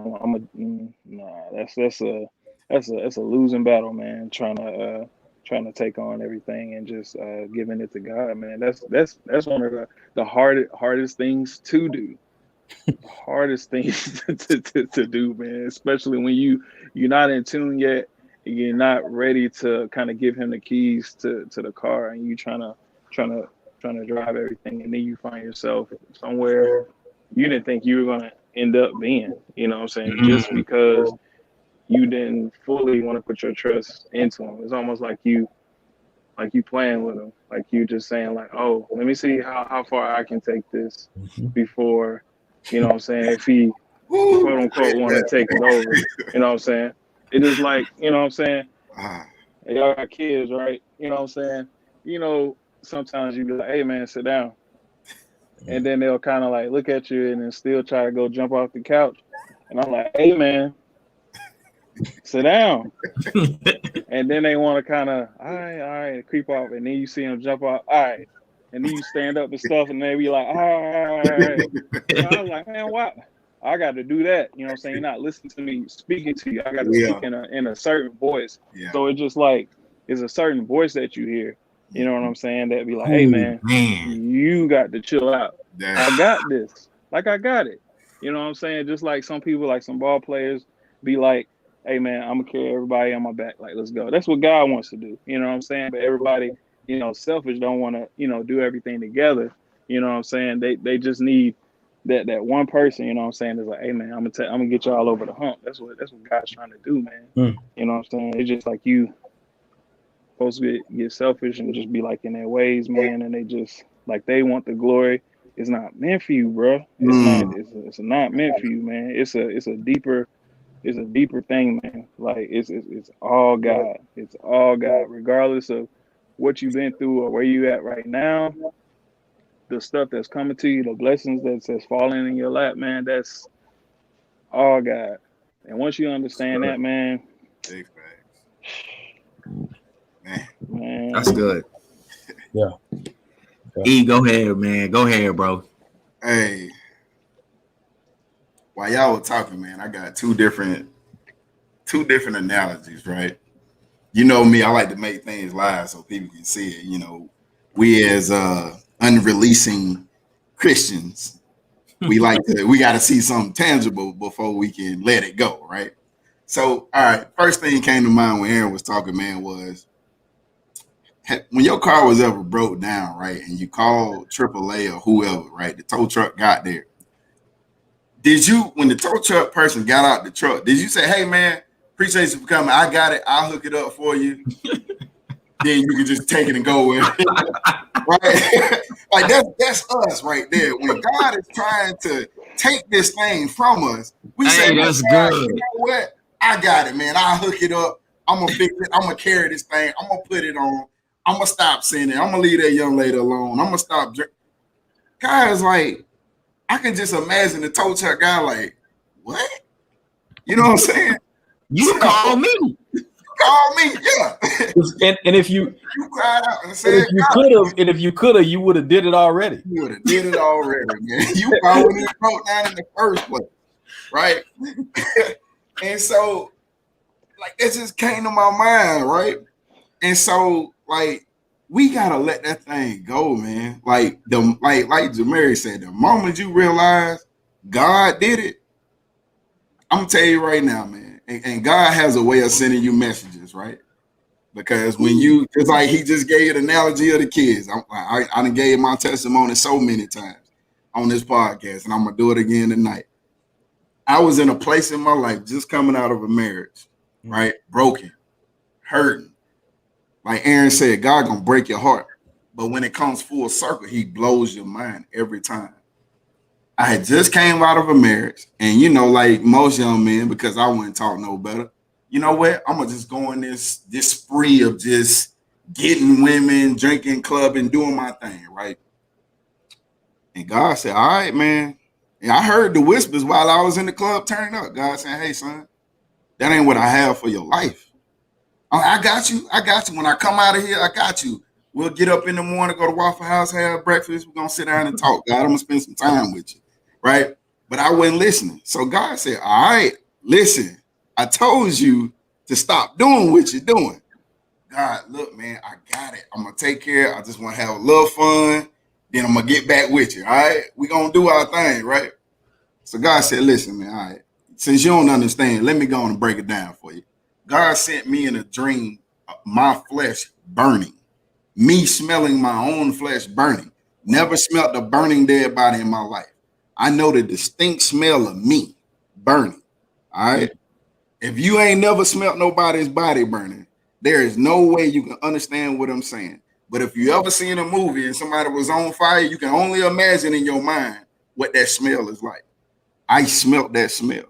nah. That's a losing battle, man. Trying to take on everything and just giving it to God, man. That's one of the hardest things to do. Hardest things to do, man. Especially when you're not in tune yet, and you're not ready to kind of give Him the keys to the car, and you trying to drive everything, and then you find yourself somewhere you didn't think you were gonna end up being. You know what I'm saying? Just because you didn't fully want to put your trust into Him. It's almost like you playing with Him, like you just saying like, oh, let me see how far I can take this before, you know what I'm saying, if He quote unquote want to take it over. You know what I'm saying? It is like, you know what I'm saying? Y'all got kids, right? You know what I'm saying? You know, sometimes you be like, hey man, sit down. And then they'll kind of like look at you and then still try to go jump off the couch. And I'm like, hey man, sit down. And then they want to kind of, all right, creep off. And then you see them jump off, all right. And then you stand up and stuff, and they be like, all right. You know, I was like, man, why? I got to do that. You know what I'm saying? You're not listening to me speaking to you. I got to speak in a certain voice. Yeah. So it's just like, it's a certain voice that you hear. You know what I'm saying? That be like, hey, man, you got to chill out. I got this. Like, I got it. You know what I'm saying? Just like some people, like some ball players, be like, hey, man, I'm going to carry everybody on my back. Like, let's go. That's what God wants to do. You know what I'm saying? But everybody, you know, selfish, don't want to, you know, do everything together. You know what I'm saying? They just need that one person, you know what I'm saying, is like, hey, man, I'm gonna get y'all over the hump. That's what God's trying to do, man. You know what I'm saying? It's just like you supposed to get selfish and just be like in their ways, man, and they just like they want the glory. It's not meant for you, bro. It's not meant for you, man. It's a deeper thing, man. Like it's all God. It's all God, regardless of what you've been through or where you at right now. The stuff that's coming to you, the blessings that's falling in your lap, man, that's all God. And once you understand that, man, big facts. Man, that's good. Yeah. E, go ahead, man. Go ahead, bro. Hey, while y'all were talking, man, I got two different analogies, right? You know me, I like to make things live so people can see it. You know, we as unreleasing Christians, we got to see something tangible before we can let it go, right? So, all right, first thing came to mind when Aaron was talking, man, was when your car was ever broke down, right, and you called AAA or whoever, right, the tow truck got there. Did you, when the tow truck person got out the truck, did you say, hey, man, appreciate you for coming, I got it, I'll hook it up for you? Then you can just take it and go with it. Right? Like that's us right there. When God is trying to take this thing from us, we say, that's God, good. you know what? I got it, man. I'll hook it up. I'm gonna fix it. I'm gonna carry this thing. I'm gonna put it on. I'm gonna stop sinning. I'm gonna leave that young lady alone. I'm gonna stop drinking. God is like, I can just imagine the tow truck guy like, what? You know what I'm saying? You call me. called me, yeah. And if you cried out and and said, if you could have, you would have did it already. you would have did it already, man. You probably wouldn't even broke down in the first place, right? And so, like, that just came to my mind, right? And so, like, we gotta let that thing go, man. Like like Jamari said, the moment you realize God did it, I'm gonna tell you right now, man. And God has a way of sending you messages, right? Because when you, it's like he just gave the analogy of the kids. I done gave my testimony so many times on this podcast, and I'm gonna do it again tonight. I was in a place in my life just coming out of a marriage, right? Broken, hurting. Like Aaron said, God gonna break your heart. But when it comes full circle, he blows your mind every time. I had just came out of a marriage, and like most young men, because I wouldn't talk no better. You know what? I'm gonna just go on this spree of just getting women, drinking, clubbing, doing my thing, right? And God said, "All right, man." And I heard the whispers while I was in the club turning up. God said, "Hey, son, that ain't what I have for your life. I got you. I got you. When I come out of here, I got you. We'll get up in the morning, go to Waffle House, have breakfast. We're gonna sit down and talk. God, I'm gonna spend some time with you, right?" But I wasn't listening. So God said, "All right, listen. I told you to stop doing what you're doing." God, look, man, I got it. I'm gonna take care. I just want to have a little fun. Then I'm gonna get back with you. All right, we gonna do our thing, right? So God said, "Listen, man. All right. Since you don't understand, let me go on and break it down for you." God sent me in a dream, my flesh burning, me smelling my own flesh burning. Never smelt a burning dead body in my life. I know the distinct smell of me burning. All right. If you ain't never smelt nobody's body burning, there is no way you can understand what I'm saying. But if you ever seen a movie and somebody was on fire, you can only imagine in your mind what that smell is like. I smelt that smell.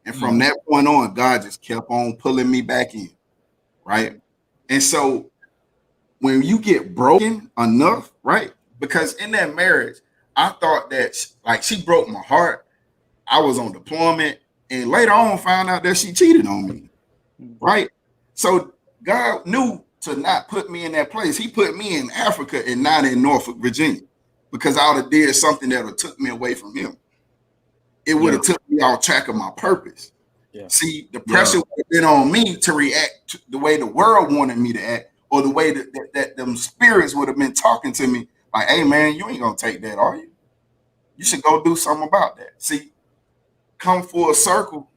And from that point on, God just kept on pulling me back in, right? And so when you get broken enough, right? Because in that marriage, I thought that she broke my heart. I was on deployment, and later on found out that she cheated on me, right? So God knew to not put me in that place. He put me in Africa and not in Norfolk, Virginia, because I would have did something that would have took me away from him. It would have took me off track of my purpose. Yeah. See, the pressure would have been on me to react to the way the world wanted me to act, or the way that them spirits would have been talking to me like, "Hey, man, you ain't gonna take that, are you? You should go do something about that." See, come full circle.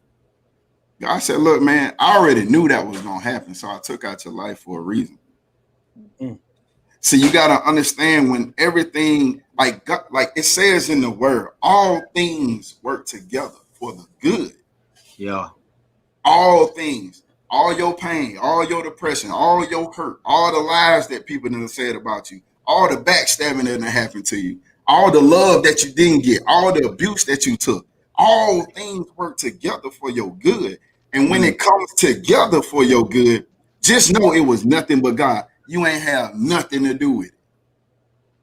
God said, "Look, man, I already knew that was gonna happen, so I took out your life for a reason." So you gotta understand, when everything, like it says in the word, all things work together for the good. Yeah. All things, all your pain, all your depression, all your hurt, all the lies that people done said about you, all the backstabbing that done happened to you, all the love that you didn't get, all the abuse that you took, all things work together for your good. And when it comes together for your good, just know it was nothing but God. You ain't have nothing to do with it.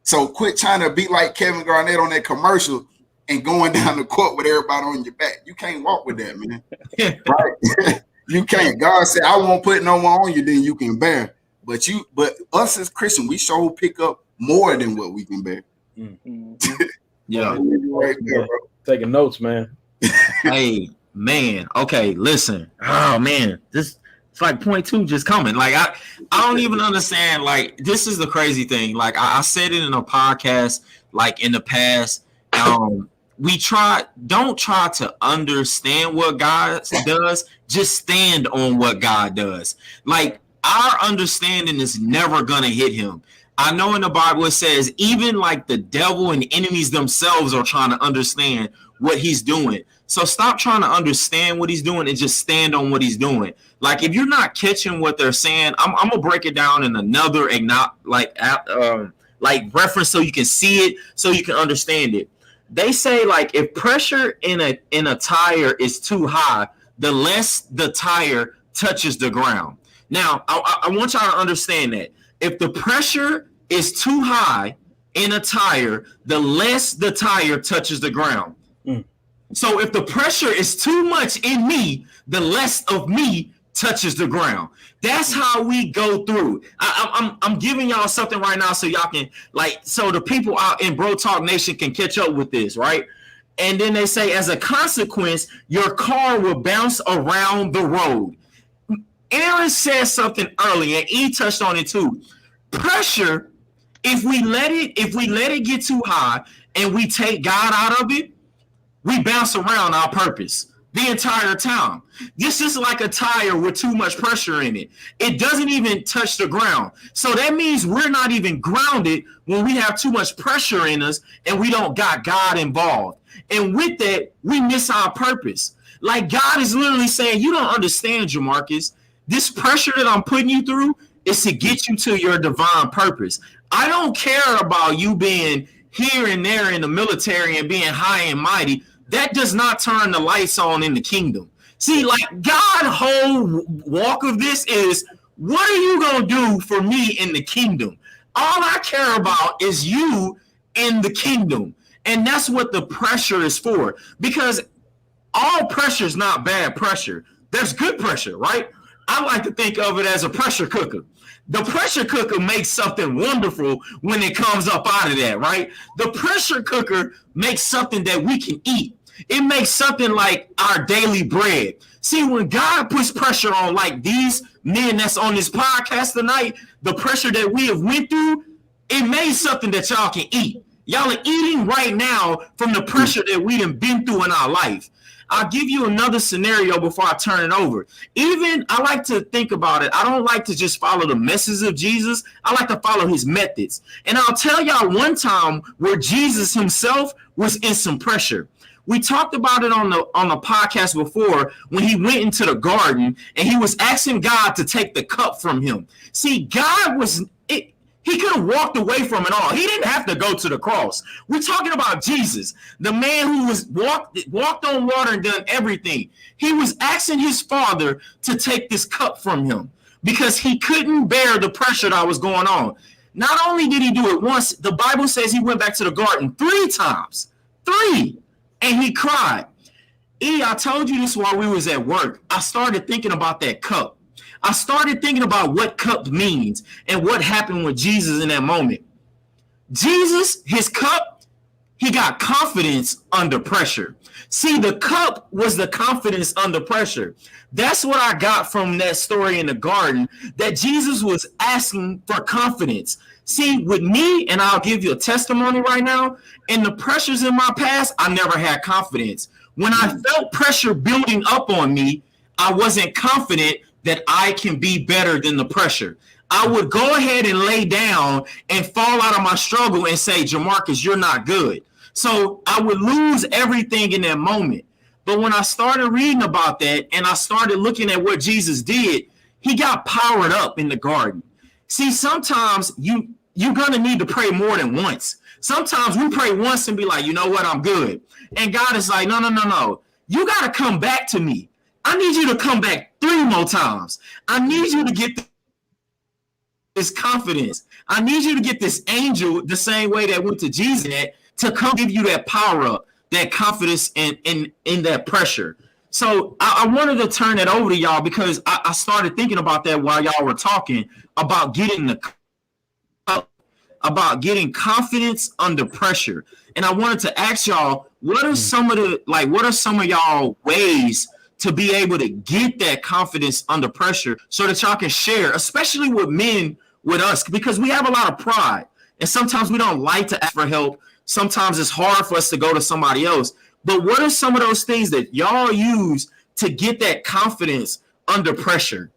So quit trying to be like Kevin Garnett on that commercial and going down the court with everybody on your back. You can't walk with that, man. Right? You can't. God said, "I won't put no more on you than you can bear." But us as Christians, we sure pick up more than what we can bear. Yeah. Right there, bro. Taking notes, man. Hey, man. Okay, listen. Oh man, it's like point two just coming. Like I don't even understand. Like, this is the crazy thing. Like I said it in a podcast, like in the past. Don't try to understand what God does. Just stand on what God does. Like, our understanding is never gonna hit him. I know in the Bible it says even like the devil and enemies themselves are trying to understand what he's doing. So stop trying to understand what he's doing and just stand on what he's doing. Like, if you're not catching what they're saying, I'm gonna break it down in another reference so you can see it, so you can understand it. They say, like, if pressure in a tire is too high, the less the tire touches the ground. Now, I want y'all to understand that if the pressure is too high in a tire, the less the tire touches the ground. So if the pressure is too much in me, the less of me touches the ground. That's how we go through. I'm giving y'all something right now so y'all can so the people out in Bro Talk Nation can catch up with this, right? And then they say, as a consequence, your car will bounce around the road. Aaron said something earlier, and he touched on it too. Pressure, if we let it get too high and we take God out of it, we bounce around our purpose the entire time. This is like a tire with too much pressure in it. It doesn't even touch the ground. So that means we're not even grounded when we have too much pressure in us and we don't got God involved. And with that, we miss our purpose. Like God is literally saying, you don't understand, Jamarcus. This pressure that I'm putting you through is to get you to your divine purpose. I don't care about you being here and there in the military and being high and mighty. That does not turn the lights on in the kingdom. See, like God's whole walk of this is, what are you going to do for me in the kingdom? All I care about is you in the kingdom. And that's what the pressure is for. Because all pressure is not bad pressure. There's good pressure, right? I like to think of it as a pressure cooker. The pressure cooker makes something wonderful when it comes up out of that, right? The pressure cooker makes something that we can eat. It makes something like our daily bread. See, when God puts pressure on like these men that's on this podcast tonight, the pressure that we have went through, it made something that y'all can eat. Y'all are eating right now from the pressure that we have been through in our life. I'll give you another scenario before I turn it over. Even I like to think about it. I don't like to just follow the message of Jesus. I like to follow his methods. And I'll tell y'all one time where Jesus himself was in some pressure. We talked about it on the podcast before when he went into the garden and he was asking God to take the cup from him. See, God was he could have walked away from it all. He didn't have to go to the cross. We're talking about Jesus, the man who was walked on water and done everything. He was asking his father to take this cup from him because he couldn't bear the pressure that was going on. Not only did he do it once, the Bible says he went back to the garden 3 times. 3. And he cried. I told you this while we was at work. I started thinking about that cup. I started thinking about what cup means and what happened with Jesus in that moment. Jesus, his cup, he got confidence under pressure. See, the cup was the confidence under pressure. That's what I got from that story in the garden, that Jesus was asking for confidence. See, with me, and I'll give you a testimony right now, in the pressures in my past, I never had confidence. When I felt pressure building up on me, I wasn't confident that I can be better than the pressure. I would go ahead and lay down and fall out of my struggle and say, Jamarcus, you're not good. So I would lose everything in that moment. But when I started reading about that and I started looking at what Jesus did, he got powered up in the garden. See, sometimes you're going to need to pray more than once. Sometimes we pray once and be like, you know what, I'm good. And God is like, no. You got to come back to me. I need you to come back 3 more times. I need you to get this confidence. I need you to get this angel the same way that went to Jesus to come give you that power up, that confidence in that pressure. So I wanted to turn it over to y'all because I started thinking about that while y'all were talking about getting confidence under pressure. And I wanted to ask y'all, what are some of y'all ways to be able to get that confidence under pressure so that y'all can share, especially with men with us, because we have a lot of pride. And sometimes we don't like to ask for help. Sometimes it's hard for us to go to somebody else. But what are some of those things that y'all use to get that confidence under pressure?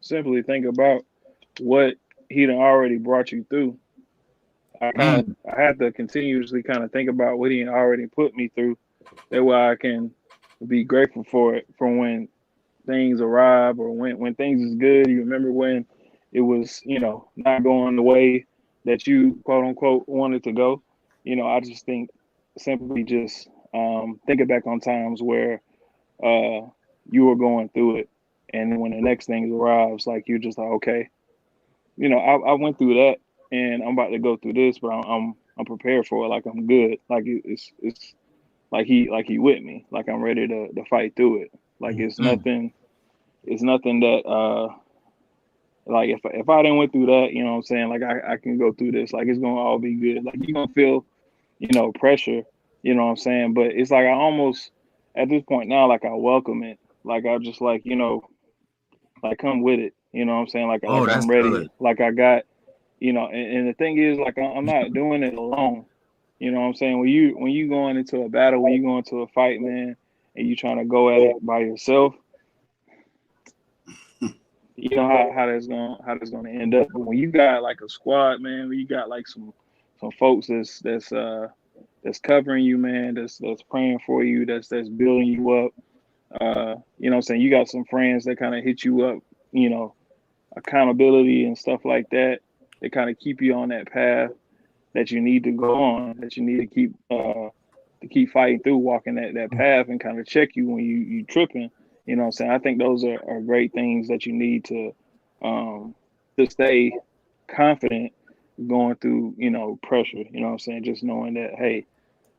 Simply think about what he done already brought you through. I had to continuously kind of think about what he already put me through. That way I can be grateful for it for when things arrive or when things is good. You remember when it was, not going the way that you quote unquote wanted to go. I just think simply just thinking back on times where you were going through it, and then when the next thing arrives, like you're just like, okay, I went through that, and I'm about to go through this, but I'm prepared for it. Like I'm good. Like it's like he with me. Like I'm ready to fight through it. Like Mm. it's nothing that like if I didn't went through that, you know what I'm saying? Like I can go through this. Like it's gonna all be good. Like you're gonna feel, pressure, you know what I'm saying? But it's like I almost at this point now, like I welcome it. Like I just like, like come with it. You know what I'm saying? Oh, Like that's I'm ready. good. Like I got, and the thing is like I'm not doing it alone. You know what I'm saying? When you going into a battle, when you go into a fight, man, and you trying to go at it by yourself, you know how that's gonna end up. But when you got like a squad, man, when you got like some folks that's covering you, man, that's praying for you, that's building you up. You know what I'm saying? You got some friends that kind of hit you up, you know, accountability and stuff like that. They kind of keep you on that path that you need to go on, that you need to keep fighting through, walking that path and kind of check you when you tripping. You know what I'm saying? I think those are great things that you need um to stay confident going through, pressure. You know what I'm saying? Just knowing that, hey,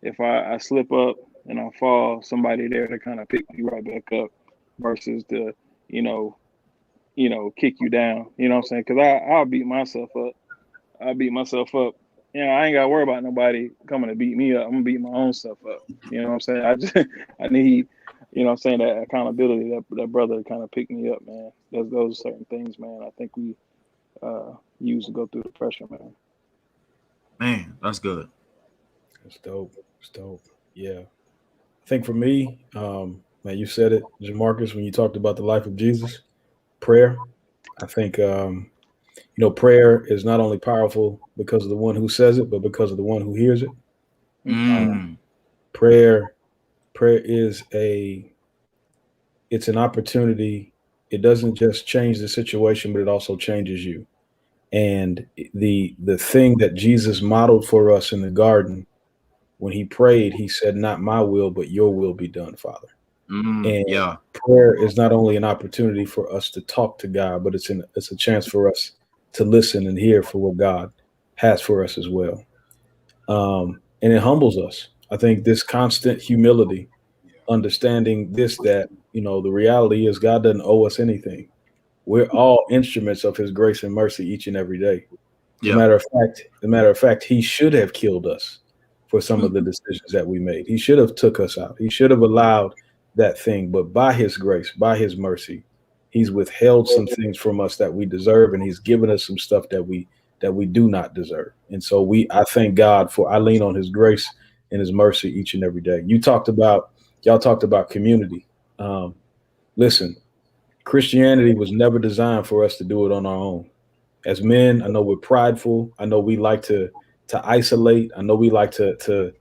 if I slip up and I fall, somebody there to kind of pick me right back up versus to, you know, kick you down. You know what I'm saying? Because I'll beat myself up. I'll beat myself up. I ain't got to worry about nobody coming to beat me up. I'm gonna beat my own stuff up. You know what I'm saying? I just I need, you know what I'm saying, that accountability, that brother to kind of pick me up, man. Those certain things, man. I think we use to go through the pressure, man. Man, that's good. It's dope. It's dope. Yeah. I think for me, man, you said it, Jamarcus, when you talked about the life of Jesus, prayer. I think prayer is not only powerful because of the one who says it, but because of the one who hears it. Mm-hmm. Um, Mm. prayer, prayer is it's an opportunity. It doesn't just change the situation, but it also changes you. And the thing that Jesus modeled for us in the garden when he prayed, he said, "Not my will, but your will be done, Father." Mm. And Yeah. prayer is not only an opportunity for us to talk to God, but it's a chance for us to listen and hear for what God has for us as well. And it humbles us. I think this constant humility, understanding this, that the reality is God doesn't owe us anything. We're all instruments of His grace and mercy each and every day. Yeah. As a matter of fact, He should have killed us for some of the decisions that we made. He should have took us out. He should have allowed that thing. But by His grace, by His mercy, He's withheld some things from us that we deserve, and He's given us some stuff that we do not deserve. And so I thank God for I lean on His grace and His mercy each and every day. Y'all talked about community. Um, Listen, Christianity was never designed for us to do it on our own. As men, I know we're prideful. I know we like to isolate. I know we like to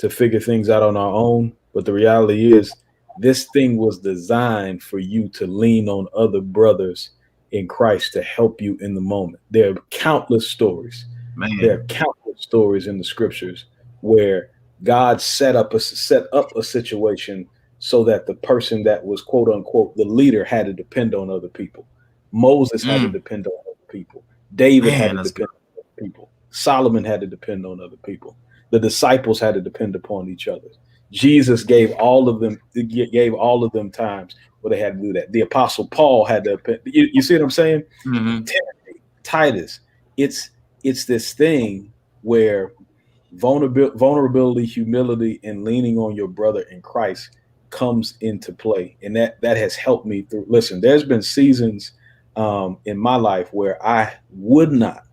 figure things out on our own. But the reality is, this thing was designed for you to lean on other brothers in Christ to help you in the moment. There are countless stories. There Man. are countless stories in the scriptures where God set up a situation so that the person that was quote unquote the leader had to depend on other people. Moses had to Mm. depend on other people. David had Man, to that's good. depend on other people. Solomon had to depend on other people. The disciples had to depend upon each other. Jesus gave all of them times where they had to do that. The apostle Paul had to. You see what I'm saying? Mm-hmm. Timothy, Titus. It's this thing where vulnerability, humility, and leaning on your brother in Christ comes into play, and that has helped me through. Listen, there's been seasons in my life where I would not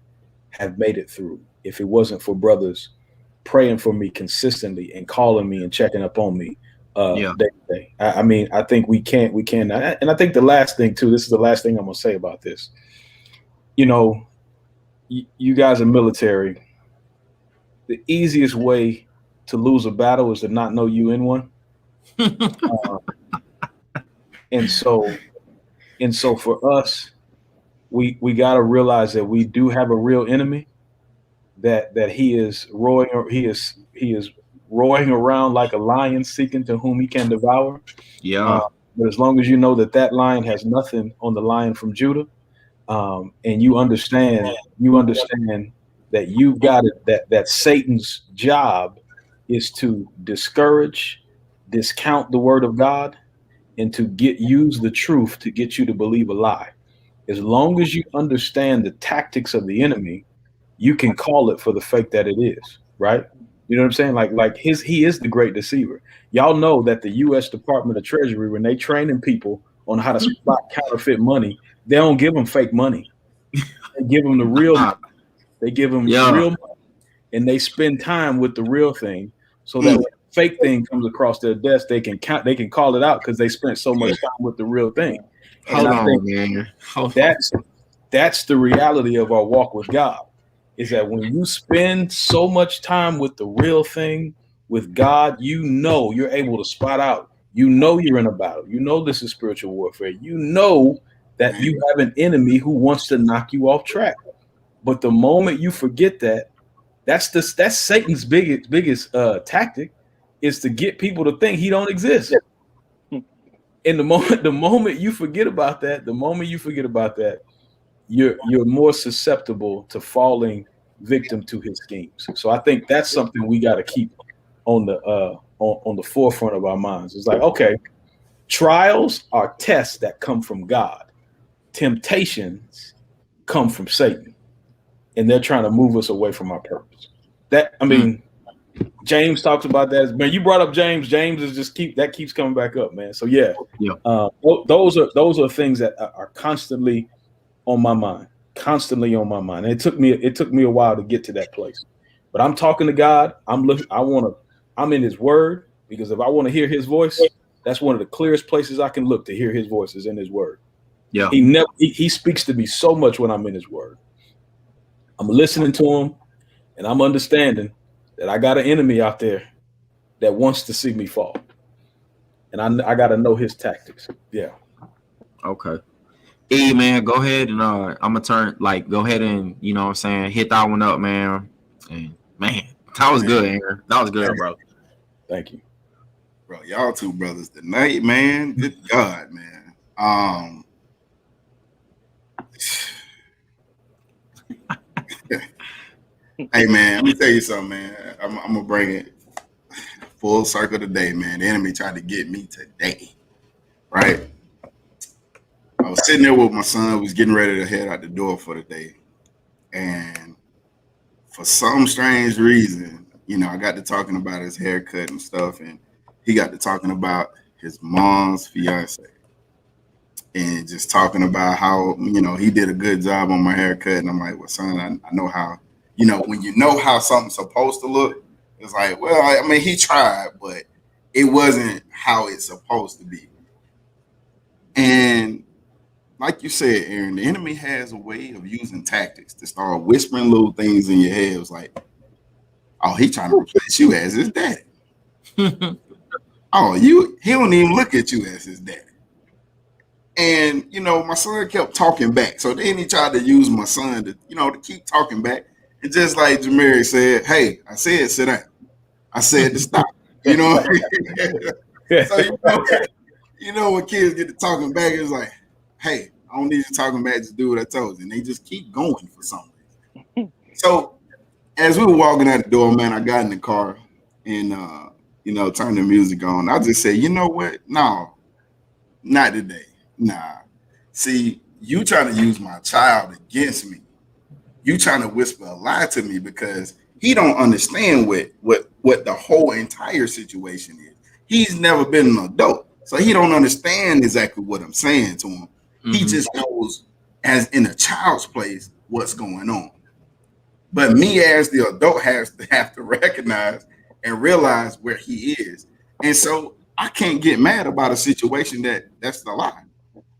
have made it through if it wasn't for brothers praying for me consistently and calling me and checking up on me Yeah. day to day. I mean, I think we can, and I think the last thing too. This is the last thing I'm gonna say about this. You know, you guys are military. The easiest way to lose a battle is to not know you in one. Uh, and so for us, we got to realize that we do have a real enemy. That he is roaring around like a lion seeking to whom he can devour. Uh, Yeah. but as long as you know that lion has nothing on the lion from Judah, and you understand that you've got it, that Satan's job is to discourage, discount the word of God, and to use the truth to get you to believe a lie. As long as you understand the tactics of the enemy, you can call it for the fake that it is, right? You know what I'm saying? He is the great deceiver. Y'all know that the U.S. Department of Treasury, when they training people on how to spot counterfeit money, they don't give them fake money. They give them the real money. They give them Yeah. real money, and they spend time with the real thing, so that when the fake thing comes across their desk, they can call it out because they spent so much time with the real thing. And Hold I think on, man. Hold on. that's the reality of our walk with God, is that when you spend so much time with the real thing, with God, you know you're able to spot out. You know you're in a battle. You know this is spiritual warfare. You know that you have an enemy who wants to knock you off track. But the moment you forget that, that's Satan's biggest tactic, is to get people to think he don't exist. And the moment you forget about that, you're more susceptible to falling victim to his schemes. So I think that's something we got to keep on the forefront of our minds. It's like, okay, trials are tests that come from God. Temptations come from Satan, and they're trying to move us away from our purpose. James talks about that. Man, you brought up James. James is just keeps coming back up, man. So yeah. Those are things that are constantly on my mind, And it took me a while to get to that place, but I'm talking to God. I'm in His Word, because if I want to hear His voice, that's one of the clearest places I can look to hear His voice is in His Word. Yeah. He speaks to me so much when I'm in His Word. I'm listening to Him, and I'm understanding that I got an enemy out there that wants to see me fall, and I got to know his tactics. Yeah. Okay. E, man, go ahead and I'm gonna go ahead and you know what I'm saying, hit that one up, man. And man, that was good, Aaron. That was good, bro. Thank you. Bro, y'all two brothers tonight, man. Good God, man. Hey man, let me tell you something, man. I'm gonna bring it full circle today, man. The enemy tried to get me today, right? I was sitting there with my son, was getting ready to head out the door for the day, and for some strange reason, you know, I got to talking about his haircut and stuff, and he got to talking about his mom's fiance, and just talking about how, you know, he did a good job on my haircut, and I'm like, well, son, I know how, you know, when you know how something's supposed to look, it's like, well, I mean, he tried, but it wasn't how it's supposed to be. And like you said, Aaron, the enemy has a way of using tactics to start whispering little things in your head. It was like, oh, he trying to replace you as his daddy. Oh, he don't even look at you as his daddy. And, you know, my son kept talking back. So then he tried to use my son to, you know, to keep talking back. And just like Jamari said, hey, I said sit down. I said to stop. You know what I mean? So, you know, when kids get to talking back, it's like, hey, I don't need you talking back, just do what I told you. And they just keep going for some reason. So as we were walking out the door, man, I got in the car and, you know, turned the music on. I just said, you know what? No, not today. Nah. See, you trying to use my child against me. You trying to whisper a lie to me because he don't understand what the whole entire situation is. He's never been an adult. So he don't understand exactly what I'm saying to him. Mm-hmm. He just knows, as in a child's place, what's going on. But me as the adult have to recognize and realize where he is. And so I can't get mad about a situation that's the lie.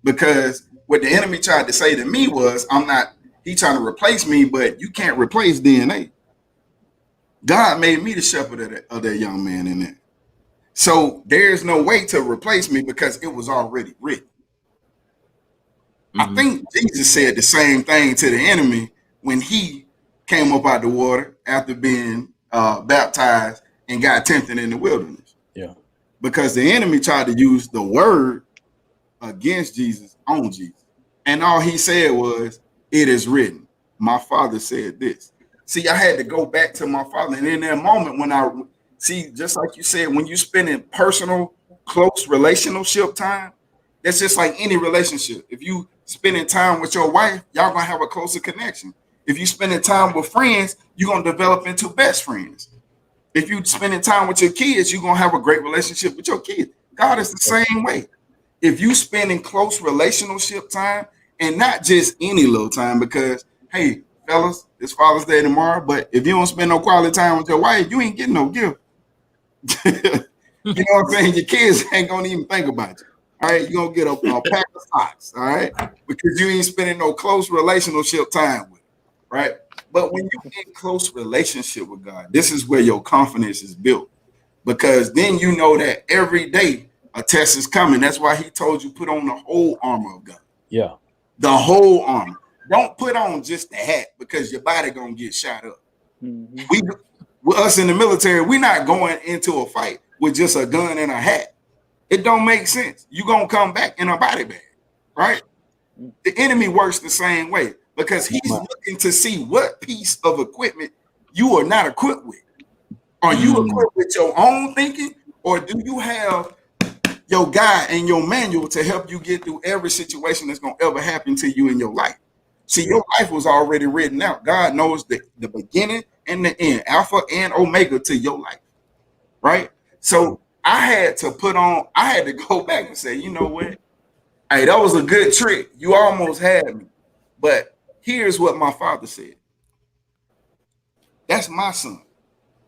Because what the enemy tried to say to me was, he trying to replace me, but you can't replace DNA. God made me the shepherd of that young man in there. So there's no way to replace me because it was already written. Mm-hmm. I think Jesus said the same thing to the enemy when he came up out the water after being baptized and got tempted in the wilderness. Yeah. Because the enemy tried to use the word against Jesus on Jesus. And all he said was, it is written. My father said this. See, I had to go back to my father. And in that moment when just like you said, when you spending personal close relationship time, that's just like any relationship. If you spending time with your wife, y'all gonna have a closer connection. If you spending time with friends, you're gonna develop into best friends. If you spending time with your kids, you're gonna have a great relationship with your kids. God is the same way. If you spending close relationship time and not just any little time, because hey, fellas, it's Father's Day tomorrow, but if you don't spend no quality time with your wife, you ain't getting no gift. You know what I'm saying? Your kids ain't gonna even think about you. All right, you're gonna get a pack of socks, all right, because you ain't spending no close relationship time with it, right? But when you in close relationship with God, this is where your confidence is built, because then you know that every day a test is coming. That's why he told you put on the whole armor of God. Yeah. The whole armor. Don't put on just the hat because your body gonna get shot up. Mm-hmm. We with us in the military, we're not going into a fight with just a gun and a hat. It don't make sense. You're gonna come back in a body bag, right? The enemy works the same way because he's looking to see what piece of equipment you are not equipped with. Are you equipped with your own thinking, or do you have your guide and your manual to help you get through every situation that's gonna ever happen to you in your life? See, your life was already written out. God knows the beginning and the end, Alpha and Omega to your life, right? So I had to go back and say, you know what? Hey, that was a good trick. You almost had me. But here's what my father said. That's my son.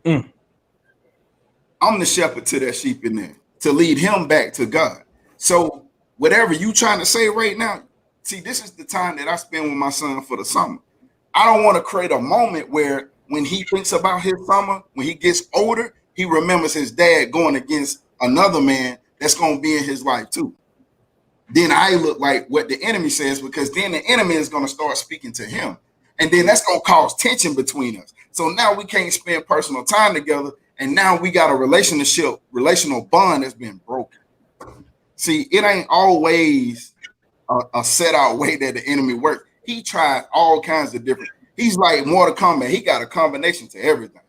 I'm the shepherd to that sheep in there to lead him back to God. So whatever you trying to say right now, see, this is the time that I spend with my son for the summer. I don't want to create a moment where when he thinks about his summer, when he gets older, he remembers his dad going against another man that's going to be in his life too. Then I look like what the enemy says, because then the enemy is going to start speaking to him. And then that's going to cause tension between us. So now we can't spend personal time together. And now we got a relational bond that's been broken. See, it ain't always a set out way that the enemy works. He tried all kinds of different. He's like Mortal Kombat. He got a combination to everything.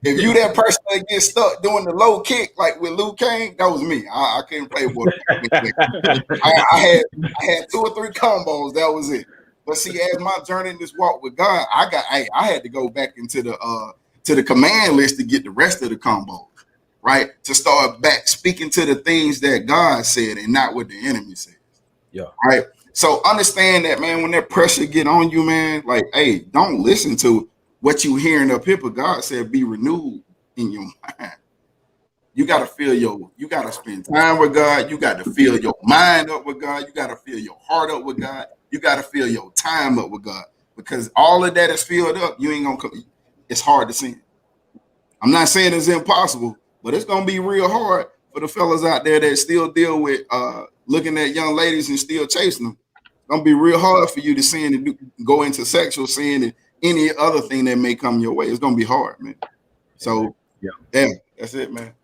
If you that person that gets stuck doing the low kick like with Liu Kang, that was me. I couldn't play Mortal Kombat. I had 2 or 3 combos. That was it. But see, as my journey in this walk with God, I had to go back into the command list to get the rest of the combos, right? To start back speaking to the things that God said and not what the enemy says. Yeah. Right. So understand that, man, when that pressure get on you, man, like, hey, don't listen to what you hearing up here, but God said be renewed in your mind. You got to spend time with God. You got to fill your mind up with God. You got to fill your heart up with God. You got to fill your time up with God, because all of that is filled up. You ain't going to come. It's hard to sin. I'm not saying it's impossible, but it's going to be real hard for the fellas out there that still deal with looking at young ladies and still chasing them. It's going to be real hard for you to sin and go into sexual sin and any other thing that may come your way. It's going to be hard, man. So, yeah, that's it, man.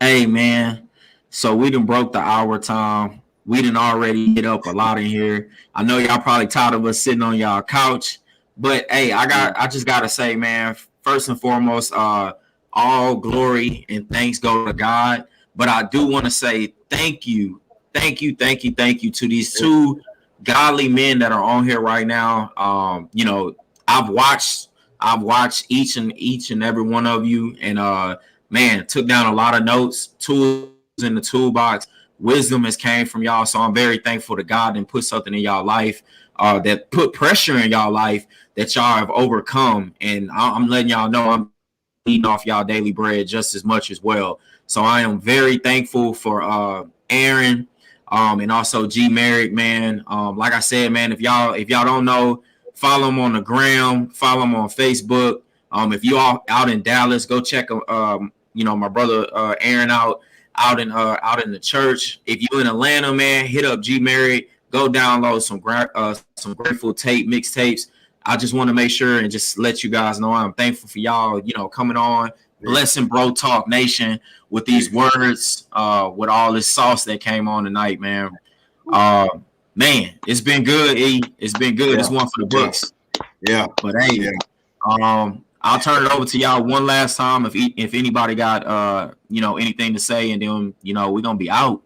Hey, man. So we done broke the hour time. We done already hit up a lot in here. I know y'all probably tired of us sitting on y'all couch, but hey, I just gotta say, man, first and foremost, all glory and thanks go to God. But I do want to say thank you to these 2 godly men that are on here right now. You know, I've watched each and every one of you, and man, took down a lot of notes, tools in the toolbox. Wisdom has came from y'all, so I'm very thankful to God and put something in y'all life that put pressure in y'all life that y'all have overcome. And I'm letting y'all know I'm eating off y'all daily bread just as much as well. So I am very thankful for Aaron and also G Merrick, man. Like I said, man, if y'all don't know, follow him on the gram, follow him on Facebook. If you all out in Dallas, go check my brother Aaron out in the church. If you in Atlanta, man, hit up G Merrick. Go download some Grateful Tape mixtapes. I just want to make sure and just let you guys know I'm thankful for y'all, coming on, blessing Bro Talk Nation with these words, with all this sauce that came on tonight, man. Man, it's been good, E. It's been good. It's one for the books. Yeah. But hey, I I'll turn it over to y'all one last time if anybody got anything to say, and then we're gonna be out.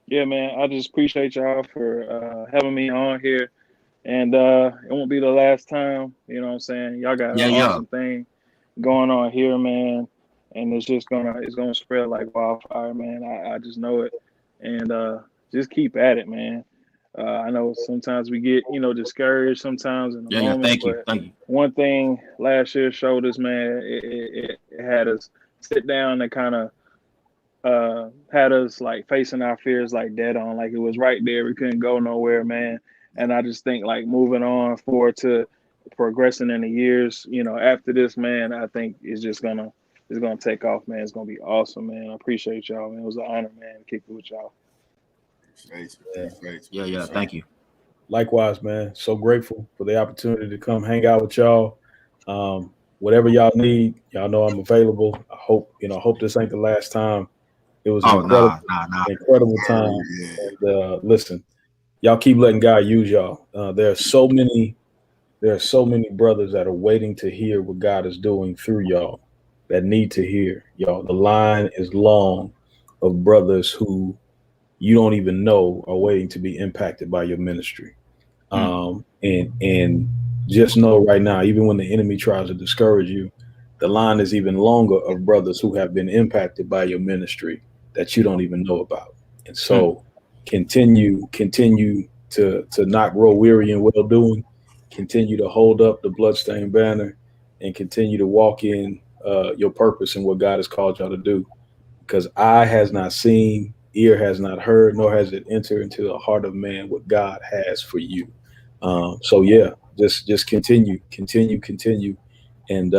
Yeah, man. I just appreciate y'all for having me on here. And it won't be the last time, you know what I'm saying? Y'all got an Yeah. awesome thing going on here, man. And it's gonna spread like wildfire, man. I just know it. And just keep at it, man. I know sometimes we get, discouraged sometimes in the Yeah. moment, Thank you. but one thing last year showed us, man, it had us sit down and kind of had us like facing our fears like dead on, like it was right there. We couldn't go nowhere, man. And I just think like moving on forward to progressing in the years, after this, man, I think it's gonna take off, man. It's gonna be awesome, man. I appreciate y'all, man. It was an honor, man, to kick it with y'all. Yeah. Thank you. Likewise, man. So grateful for the opportunity to come hang out with y'all. Whatever y'all need, y'all know I'm available. I hope this ain't the last time. It was an incredible time. And listen, y'all keep letting God use y'all. There are so many brothers that are waiting to hear what God is doing through y'all, that need to hear y'all. The line is long of brothers who you don't even know are waiting to be impacted by your ministry. And just know right now, even when the enemy tries to discourage you, the line is even longer of brothers who have been impacted by your ministry that you don't even know about. And so continue to not grow weary in well doing, continue to hold up the bloodstained banner, and continue to walk in your purpose and what God has called y'all to do. Because eye has not seen, ear has not heard, nor has it entered into the heart of man what God has for you. So yeah, just continue, and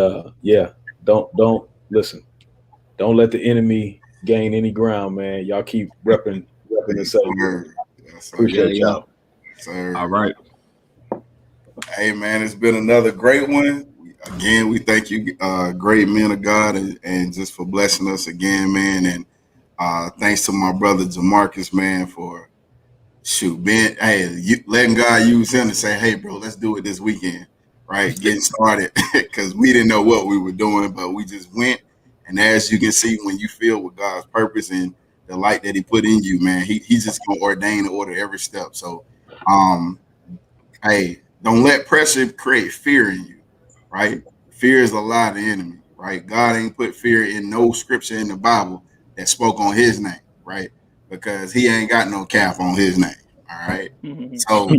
don't listen. Don't let the enemy gain any ground, man. Y'all keep repping the Savior. Appreciate y'all. Sir. All right. Hey man, it's been another great one. Again, we thank you, great men of God, and just for blessing us again, man. And thanks to my brother Jamarcus, man, for letting God use him to say, hey, bro, let's do it this weekend, right? Getting started, because we didn't know what we were doing, but we just went. And as you can see, when you feel with God's purpose and the light that He put in you, man, He's just gonna ordain and order every step. So, hey, don't let pressure create fear in you, right? Fear is a lie of the enemy, right? God ain't put fear in no scripture in the Bible that spoke on His name, right? Because He ain't got no cap on His name, all right? So,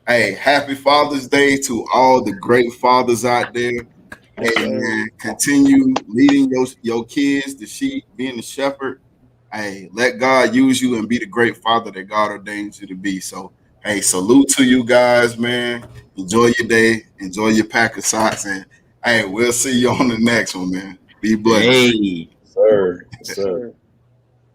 hey, happy Father's Day to all the great fathers out there. Hey, man, continue leading your kids, the sheep, being the shepherd. Hey, let God use you and be the great father that God ordains you to be. So, hey, salute to you guys, man. Enjoy your day. Enjoy your pack of socks. And, hey, we'll see you on the next one, man. Be blessed. Hey. Sir. Yes, sir.